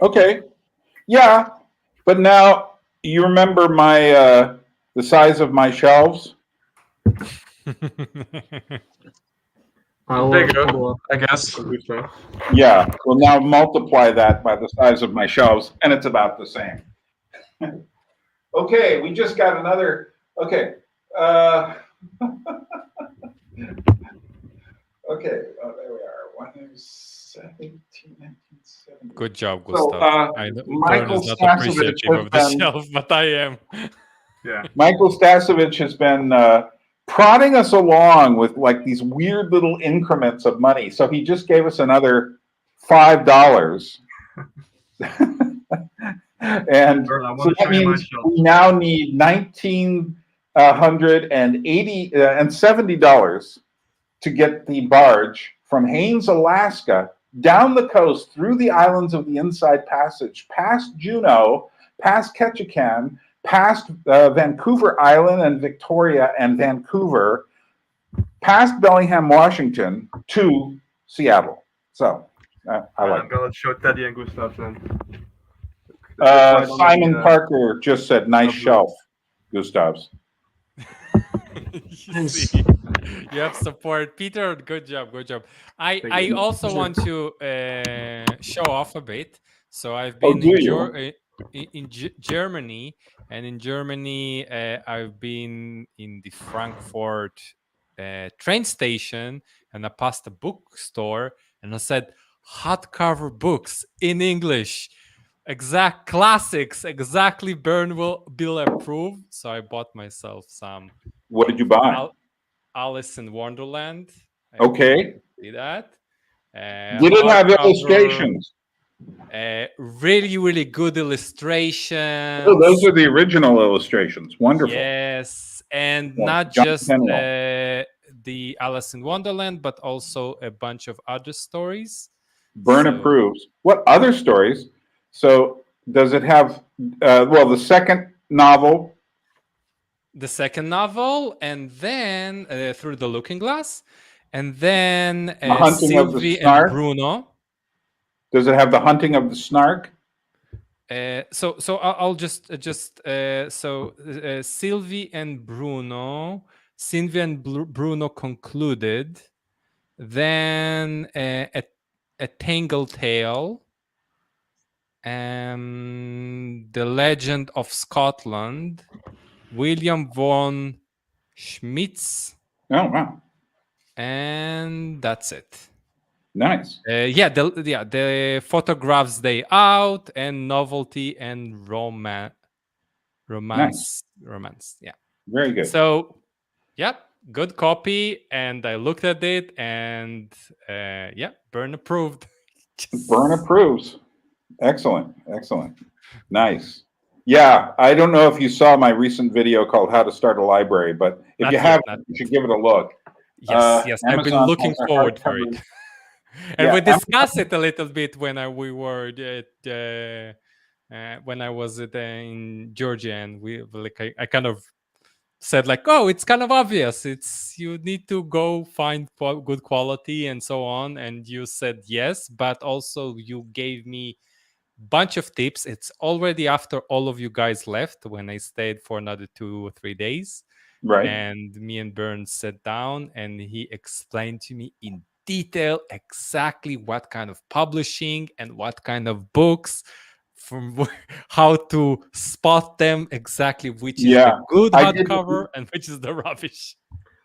Speaker 1: Okay, yeah, but now you remember my the size of my shelves.
Speaker 5: I'll
Speaker 4: There you go,
Speaker 5: follow up.
Speaker 4: I guess.
Speaker 1: Yeah, well now multiply that by the size of my shelves, and it's about the same. Okay, we just got another. Okay. Okay, there we are. 117, 1970.
Speaker 2: Good job,
Speaker 1: So,
Speaker 2: Gustav. I know Byrne
Speaker 1: Michael
Speaker 2: is not
Speaker 1: Stasovich
Speaker 2: appreciative of the
Speaker 1: has been-
Speaker 2: shelf, but I am.
Speaker 5: Yeah.
Speaker 1: Michael Stasovich has been prodding us along with like these weird little increments of money. So he just gave us another $5. And
Speaker 5: Byrne, I
Speaker 1: so
Speaker 5: want to
Speaker 1: that
Speaker 5: show you my
Speaker 1: means
Speaker 5: shelf.
Speaker 1: we now need $1,970 to get the barge from Haines, Alaska, down the coast through the islands of the Inside Passage, past Juneau, past Ketchikan, past Vancouver Island and Victoria and Vancouver, past Bellingham, Washington, to Seattle. So I
Speaker 5: I'm
Speaker 1: like it.
Speaker 5: going to show Teddy and Gustav then.
Speaker 1: Simon Parker just said, nice shelf, Gustav's.
Speaker 2: You see, you have support, Peter. Good job. I also want to show off a bit. So I've been in Germany, and in Germany I've been in the Frankfurt train station, and I passed a bookstore, and I said hardcover books in English. Exact classics, exactly Byrne will approve. So I bought myself some.
Speaker 1: What did you buy?
Speaker 2: Alice in Wonderland.
Speaker 1: Okay.
Speaker 2: See that?
Speaker 1: Did it have illustrations?
Speaker 2: Really good illustrations.
Speaker 1: Oh, those are the original illustrations. Wonderful.
Speaker 2: Yes, and
Speaker 1: Yeah,
Speaker 2: not
Speaker 1: John
Speaker 2: just
Speaker 1: Penwell.
Speaker 2: the Alice in Wonderland, but also a bunch of other stories.
Speaker 1: Byrne approves. What other stories? So does it have, well, the second novel?
Speaker 2: The second novel, and then Through the Looking Glass, and then
Speaker 1: The Hunting of the
Speaker 2: Sylvie
Speaker 1: Snark?
Speaker 2: and Bruno.
Speaker 1: Does it have The Hunting of the Snark?
Speaker 2: So I'll just Sylvie and Bruno concluded. Then a Tangled Tale, The Legend of Scotland, William von Schmitz,
Speaker 1: Oh, wow.
Speaker 2: and that's it.
Speaker 1: Nice.
Speaker 2: The Photographs Day Out, and Novelty and Romance. Yeah.
Speaker 1: Very good.
Speaker 2: So, good copy, and I looked at it, and Byrne approved.
Speaker 1: Byrne approves. Excellent. Nice. Yeah, I don't know if you saw my recent video called How to Start a Library, but if you haven't, you should give it a look.
Speaker 2: Yes, I've been
Speaker 1: Amazon
Speaker 2: looking
Speaker 1: has a
Speaker 2: forward for
Speaker 1: hardcover.
Speaker 2: it. And
Speaker 1: Yeah,
Speaker 2: we discussed it a little bit when we were when I was in Georgia, and I kind of said like, oh, it's kind of obvious. You need to go find good quality and so on. And you said yes, but also you gave me bunch of tips. It's already after all of you guys left when I stayed for another 2 or 3 days.
Speaker 1: Right.
Speaker 2: And me and Byrne sat down and he explained to me in detail exactly what kind of publishing and what kind of books, from how to spot them, exactly which is the good
Speaker 1: I didn't.
Speaker 2: hardcover and which is the rubbish.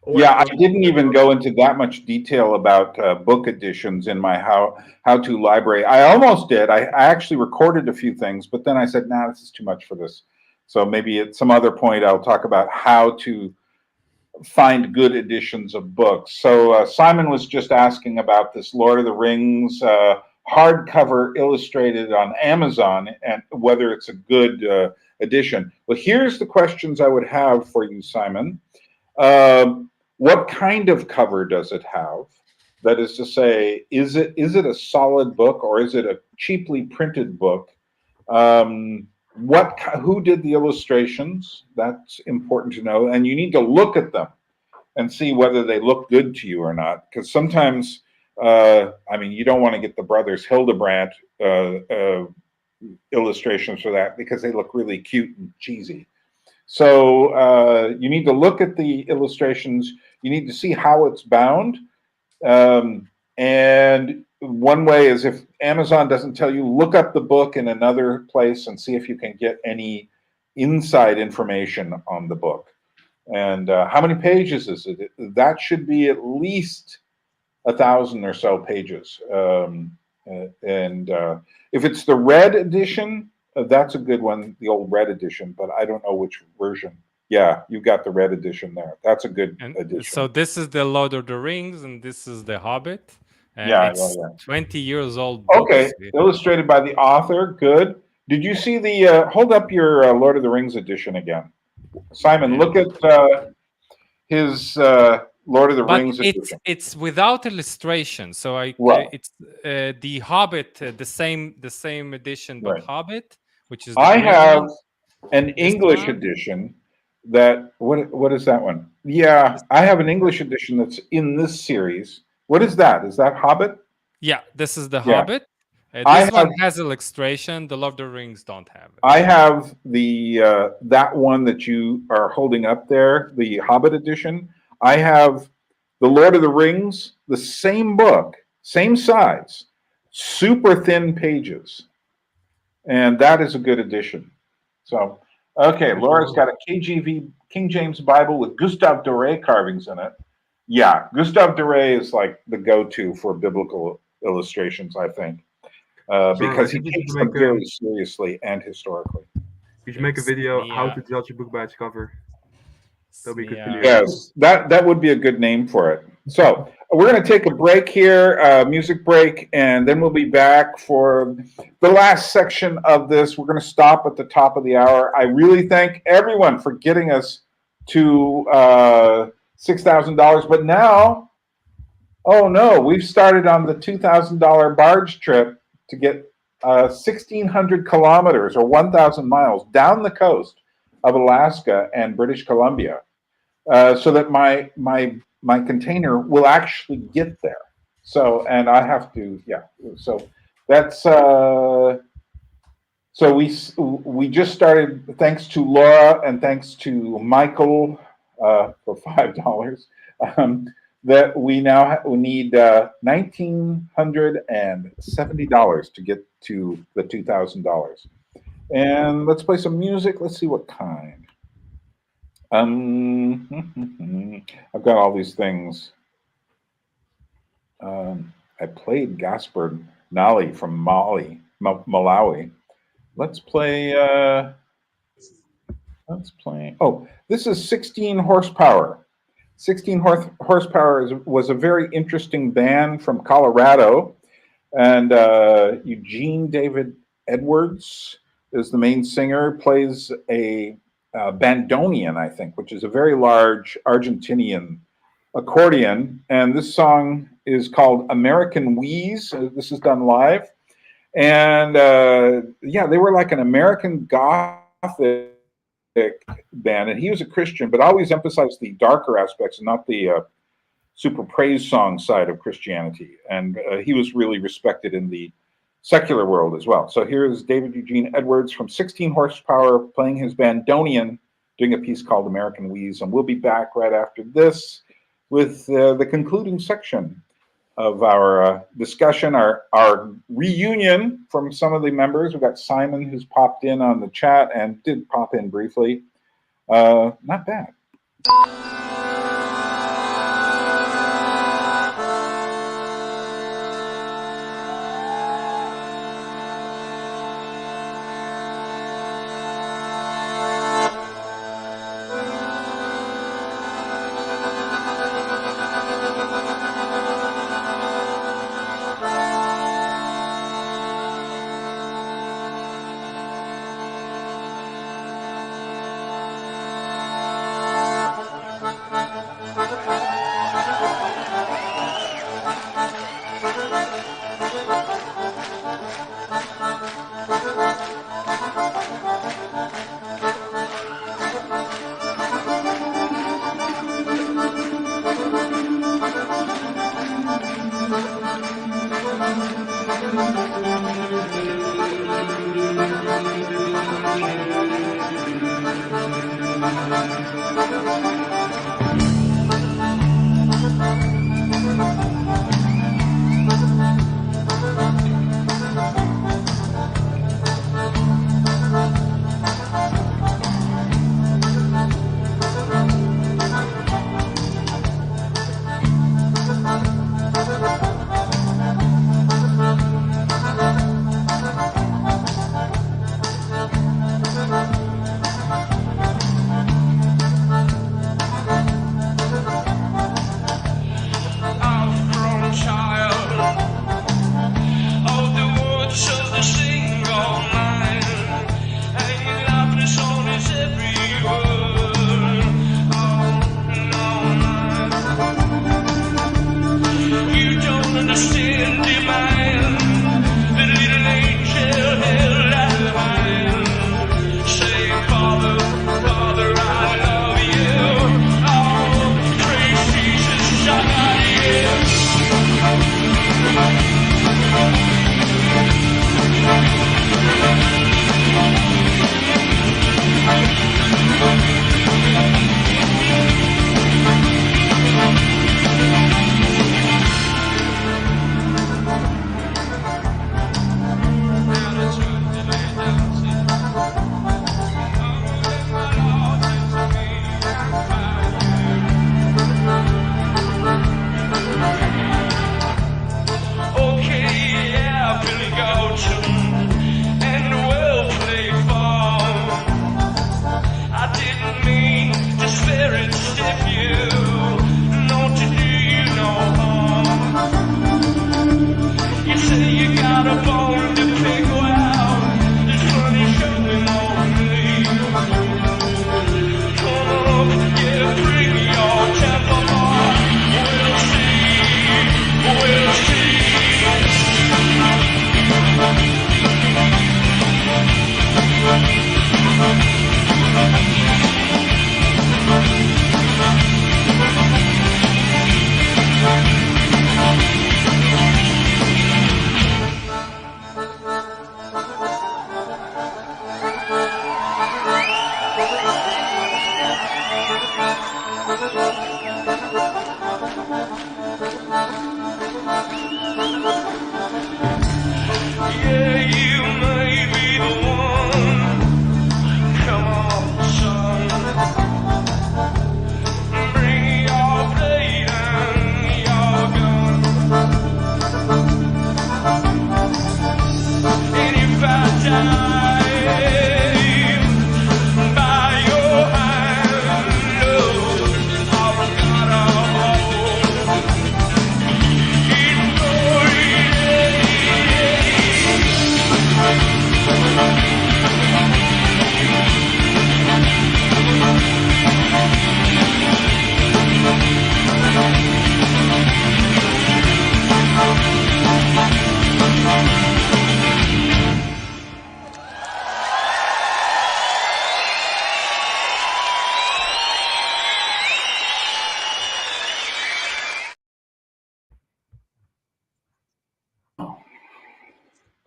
Speaker 1: Yeah, I didn't even go into that much detail about book editions in my how-to library. I almost did. I actually recorded a few things, but then I said, nah, this is too much for this. So maybe at some other point I'll talk about how to find good editions of books. So Simon was just asking about this Lord of the Rings hardcover illustrated on Amazon and whether it's a good edition. Well, here's the questions I would have for you, Simon. What kind of cover does it have? That is to say, is it a solid book or is it a cheaply printed book? Who did the illustrations? That's important to know, and you need to look at them and see whether they look good to you or not. Because sometimes, I mean, you don't want to get the brothers Hildebrandt illustrations for that because they look really cute and cheesy. So you need to look at the illustrations. You need to see how it's bound. And one way is if Amazon doesn't tell you, look up the book in another place and see if you can get any inside information on the book. And how many pages is it? That should be at least 1,000 or so pages. And if it's the red edition, that's a good one, the old red edition, but I don't know which version. Yeah, you got the red edition there. That's a good edition.
Speaker 2: So this is the Lord of the Rings, and this is the Hobbit. It's 20 years old.
Speaker 1: Okay, illustrated by the author. Good. Did you see the? Hold up your Lord of the Rings edition again, Simon. Look at his Lord of the Rings edition.
Speaker 2: It's without illustration. So it's the Hobbit, the same edition, but right. Hobbit, which is.
Speaker 1: I have an English edition. That what is that one? Yeah, I have an English edition that's in this series. What is that? Is that Hobbit?
Speaker 2: Yeah, this is the Hobbit. This one has illustration. The Lord of the Rings don't have it.
Speaker 1: I have the that one that you are holding up there, the Hobbit edition. I have the Lord of the Rings, the same book, same size, super thin pages, and that is a good edition. So. Okay, Laura's got a KJV, King James Bible with Gustave Doré carvings in it. Yeah, Gustave Doré is like the go-to for biblical illustrations, I think, because he takes them very seriously and historically.
Speaker 5: You should make a video how to judge a book by its cover. That'll be good for you.
Speaker 1: Yes, that would be a good name for it. So we're going to take a break here, music break, and then we'll be back for the last section of this. We're going to stop at the top of the hour. I really thank everyone for getting us to $6,000. But now, oh no, we've started on the $2,000 barge trip to get 1,600 kilometers or 1,000 miles down the coast of Alaska and British Columbia, so that my container will actually get there. So, and I have to, so that's, so we just started, thanks to Laura and thanks to Michael for $5, that we now we need $1,970 to get to the $2,000. And let's play some music. Let's see what kind. I've got all these things. I played Gaspard Nali from Malawi. Let's play. Oh, this is 16 horsepower. 16 horsepower was a very interesting band from Colorado, and Eugene David Edwards is the main singer, plays a bandoneon, I think, which is a very large Argentinian accordion. And this song is called American Wheeze. This is done live. And they were like an American Gothic band, and he was a Christian, but always emphasized the darker aspects and not the super praise song side of Christianity. And he was really respected in the secular world as well. So here is David Eugene Edwards from 16 Horsepower playing his bandonion, doing a piece called American Wheeze. And we'll be back right after this with the concluding section of our discussion, our reunion from some of the members. We've got Simon, who's popped in on the chat and did pop in briefly. Not bad.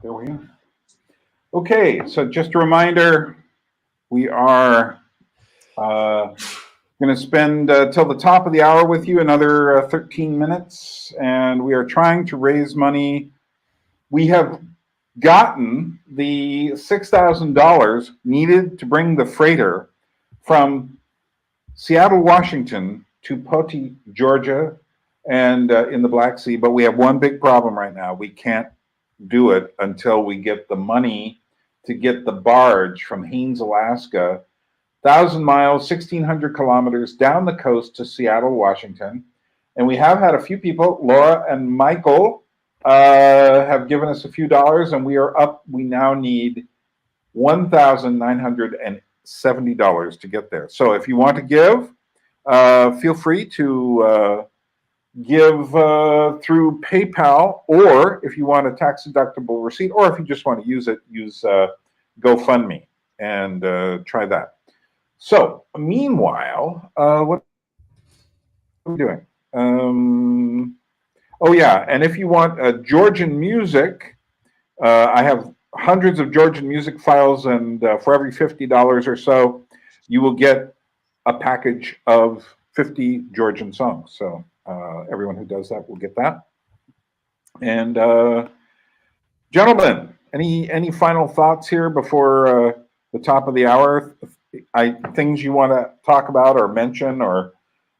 Speaker 1: There we are. Okay, so just a reminder, we are going to spend till the top of the hour with you, another 13 minutes, and we are trying to raise money. We have gotten the $6,000 needed to bring the freighter from Seattle, Washington to Poti, Georgia, and in the Black Sea, but we have one big problem right now. We can't do it until we get the money to get the barge from Haines, Alaska, 1,000 miles, 1,600 kilometers down the coast to Seattle, Washington. And we have had a few people, Laura and Michael, have given us a few dollars, and we are up. We now need $1,970 to get there. So if you want to give, feel free to give through PayPal, or if you want a tax-deductible receipt, or if you just want to use it, use GoFundMe and try that. So, meanwhile, what are we doing? Oh yeah, and if you want Georgian music, I have hundreds of Georgian music files, and for every $50 or so, you will get a package of 50 Georgian songs. So everyone who does that will get that. And gentlemen, any final thoughts here before the top of the hour? Things you want to talk about or mention, or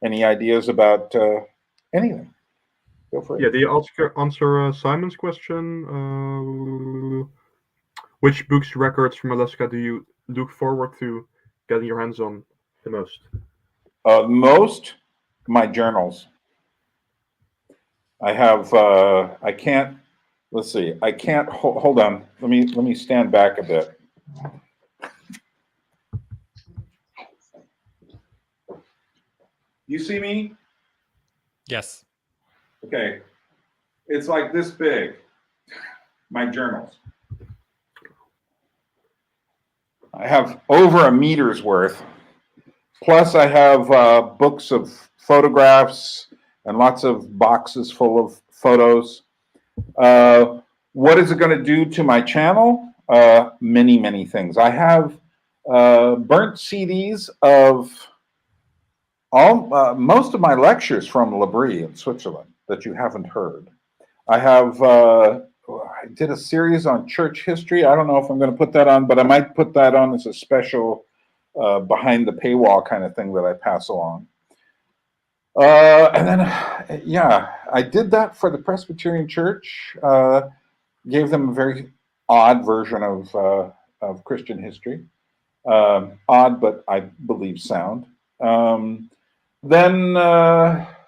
Speaker 1: any ideas about anything? Go for it.
Speaker 5: Yeah, the answer Simon's question. Which books, records from Alaska do you look forward to getting your hands on the most?
Speaker 1: Most, my journals. I have. I can't. Let's see. I can't. Hold on. Let me stand back a bit. You see me?
Speaker 2: Yes.
Speaker 1: Okay. It's like this big. My journals. I have over a meter's worth. Plus, I have books of photographs and lots of boxes full of photos. What is it going to do to my channel? Many, many things. I have burnt CDs of most of my lectures from L'Abri in Switzerland that you haven't heard. I have. I did a series on church history. I don't know if I'm going to put that on, but I might put that on as a special behind the paywall kind of thing that I pass along. And then, yeah, I did that for the Presbyterian Church. Gave them a very odd version of Christian history. Odd, but I believe sound. Then,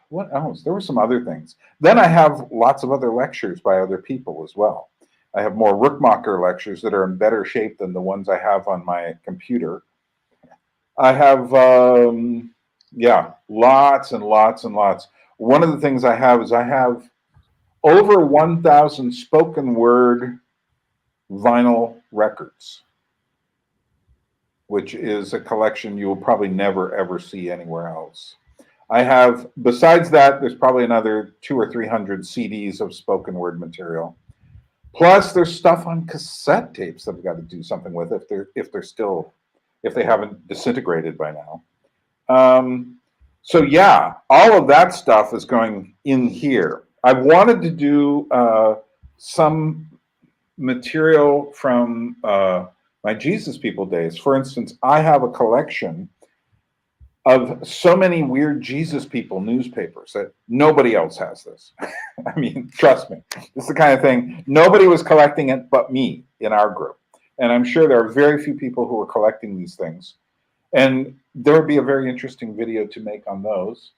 Speaker 1: what else? There were some other things. Then I have lots of other lectures by other people as well. I have more Rookmacher lectures that are in better shape than the ones I have on my computer. I have, yeah, lots and lots and lots. One of the things I have is I have over 1,000 spoken word vinyl records, which is a collection you will probably never, ever see anywhere else. I have, besides that, there's probably another 200 or 300 CDs of spoken word material. Plus, there's stuff on cassette tapes that I've got to do something with if they haven't disintegrated by now. So yeah, all of that stuff is going in here. I wanted to do some material from my Jesus People days. For instance, I have a collection of so many weird Jesus People newspapers that nobody else has this. I mean, trust me, this is the kind of thing, nobody was collecting it but me in our group. And I'm sure there are very few people who are collecting these things. And there would be a very interesting video to make on those.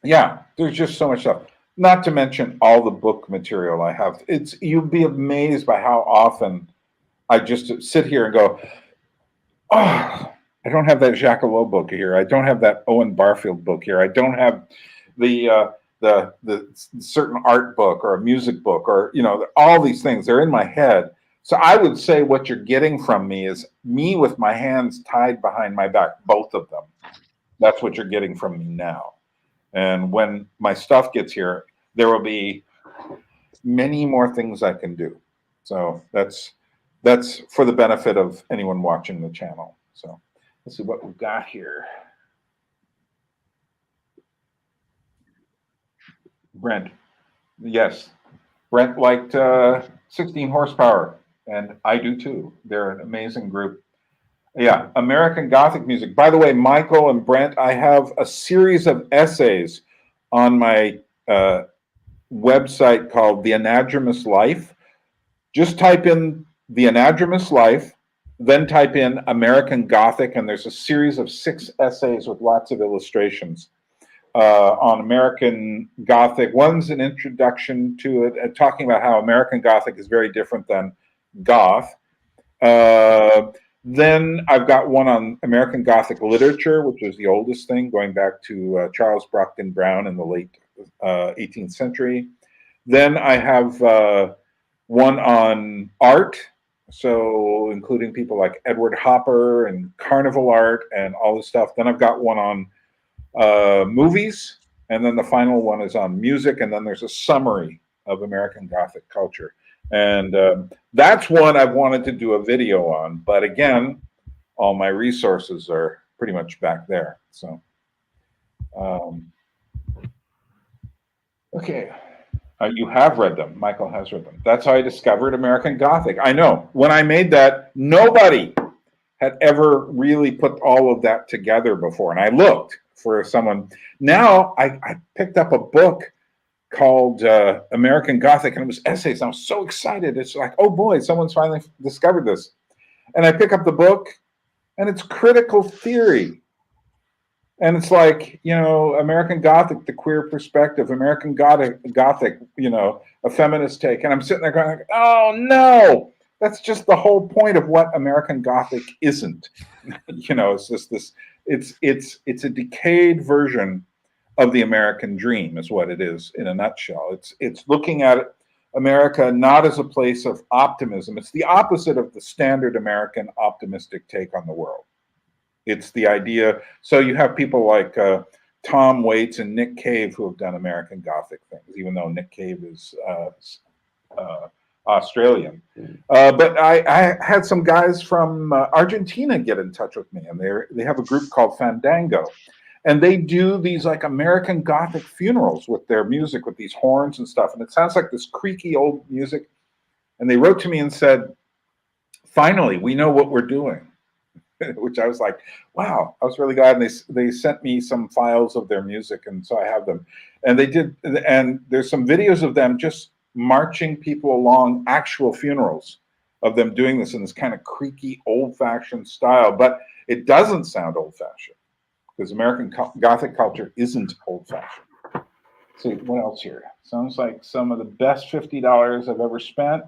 Speaker 1: Yeah, there's just so much stuff. Not to mention all the book material I have. You'd be amazed by how often I just sit here and go, oh, I don't have that Jacques Ellul book here. I don't have that Owen Barfield book here. I don't have the certain art book or a music book, or all these things. They're in my head. So I would say what you're getting from me is me with my hands tied behind my back, both of them. That's what you're getting from me now. And when my stuff gets here, there will be many more things I can do. So that's for the benefit of anyone watching the channel. So let's see what we've got here. Brent, yes, Brent liked 16 horsepower, and I do too. They're an amazing group. Yeah, American Gothic music. By the way, Michael and Brent, I have a series of essays on my website called The Anadromous Life. Just type in The Anadromous Life, then type in American Gothic, and there's a series of 6 essays with lots of illustrations on American Gothic. One's an introduction to it, talking about how American Gothic is very different than Goth. Then I've got one on American Gothic literature, which is the oldest thing, going back to Charles Brockden Brown in the late 18th century. Then I have one on art, so including people like Edward Hopper and carnival art and all this stuff. Then I've got one on movies, and then the final one is on music, and then there's a summary of American Gothic culture. And that's one I've wanted to do a video on, but again, all my resources are pretty much back there. So, okay, you have read them. Michael has read them. That's how I discovered American Gothic. I know, when I made that, nobody had ever really put all of that together before, and I looked for someone. Now I picked up a book called American Gothic, and it was essays. I was so excited. It's like, oh boy, someone's finally discovered this. And I pick up the book, and it's critical theory. And it's like, you know, American Gothic, the queer perspective, American Gothic, you know, a feminist take. And I'm sitting there going, oh no, that's just the whole point of what American Gothic isn't. You know, it's just this, it's a decayed version of the American dream, is what it is in a nutshell. It's looking at America not as a place of optimism. It's the opposite of the standard American optimistic take on the world. It's the idea. So you have people like Tom Waits and Nick Cave who have done American Gothic things, even though Nick Cave is Australian. But I had some guys from Argentina get in touch with me, and they have a group called Fandango. And they do these like American Gothic funerals with their music, with these horns and stuff. And it sounds like this creaky old music. And they wrote to me and said, finally, we know what we're doing. Which I was like, wow, I was really glad. And they sent me some files of their music. And so I have them. And they did. And there's some videos of them just marching people along actual funerals of them doing this in this kind of creaky, old-fashioned style. But it doesn't sound old-fashioned, because American Gothic culture isn't old-fashioned. Let's see, what else here? Sounds like some of the best $50 I've ever spent.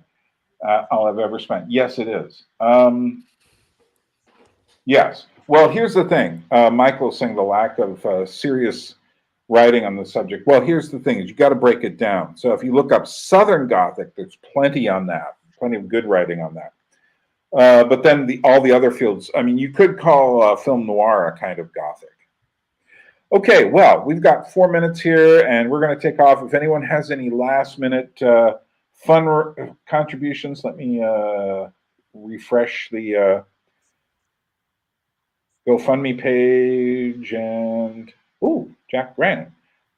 Speaker 1: I'll have ever spent. Yes, it is. Yes. Well, here's the thing. Michael's saying the lack of serious writing on the subject. Well, here's the thing: is you got to break it down. So if you look up Southern Gothic, there's plenty on that. Plenty of good writing on that. But then all the other fields. I mean, you could call film noir a kind of Gothic. Okay, well, we've got 4 minutes here, and we're going to take off. If anyone has any last-minute fun contributions, let me refresh the GoFundMe page. And, ooh, Jack Grant.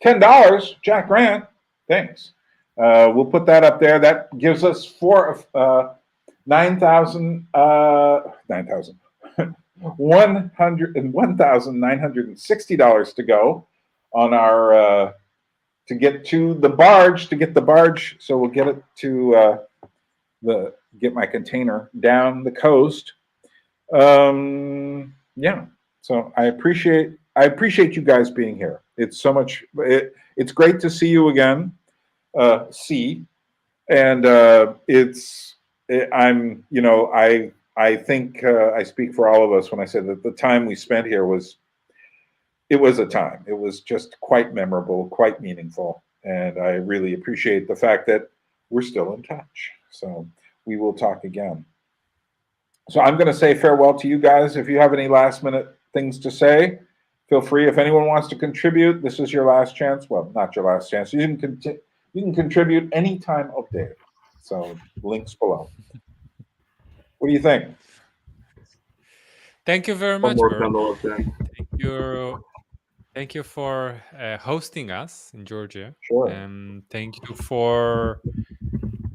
Speaker 1: $10, Jack Grant. Thanks. We'll put that up there. That gives us $1,960 to go on our to get to the barge, so we'll get it to get my container down the coast. Yeah, so I appreciate you guys being here. It's so much. It's great to see you again. I'm, you know, I think I speak for all of us when I say that the time we spent here was a time. It was just quite memorable, quite meaningful, and I really appreciate the fact that we're still in touch. So we will talk again. So I'm going to say farewell to you guys. If you have any last-minute things to say, feel free. If anyone wants to contribute, this is your last chance. Well, not your last chance. You can You can contribute anytime of day. So links below. What do you think?
Speaker 2: Thank you very
Speaker 5: One
Speaker 2: much,
Speaker 5: more
Speaker 2: Byrne.
Speaker 5: bundle of them.
Speaker 2: Thank you for hosting us in Georgia.
Speaker 1: Sure.
Speaker 2: And thank you for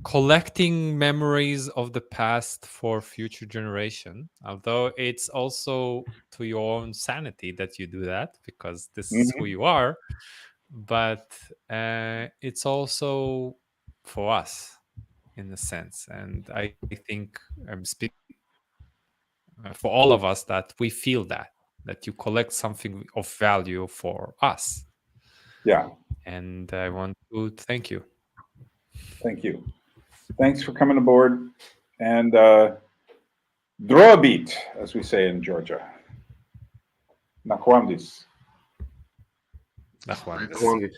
Speaker 2: collecting memories of the past for future generation. Although it's also to your own sanity that you do that, because this is who you are. But it's also for us, in a sense. And I think I'm speaking for all of us that we feel that you collect something of value for us.
Speaker 1: Yeah.
Speaker 2: And I want to thank you.
Speaker 1: Thank you. Thanks for coming aboard. And draw a beat, as we say in Georgia. Nakwandis.
Speaker 2: Nakwandis.
Speaker 5: Nakwandis.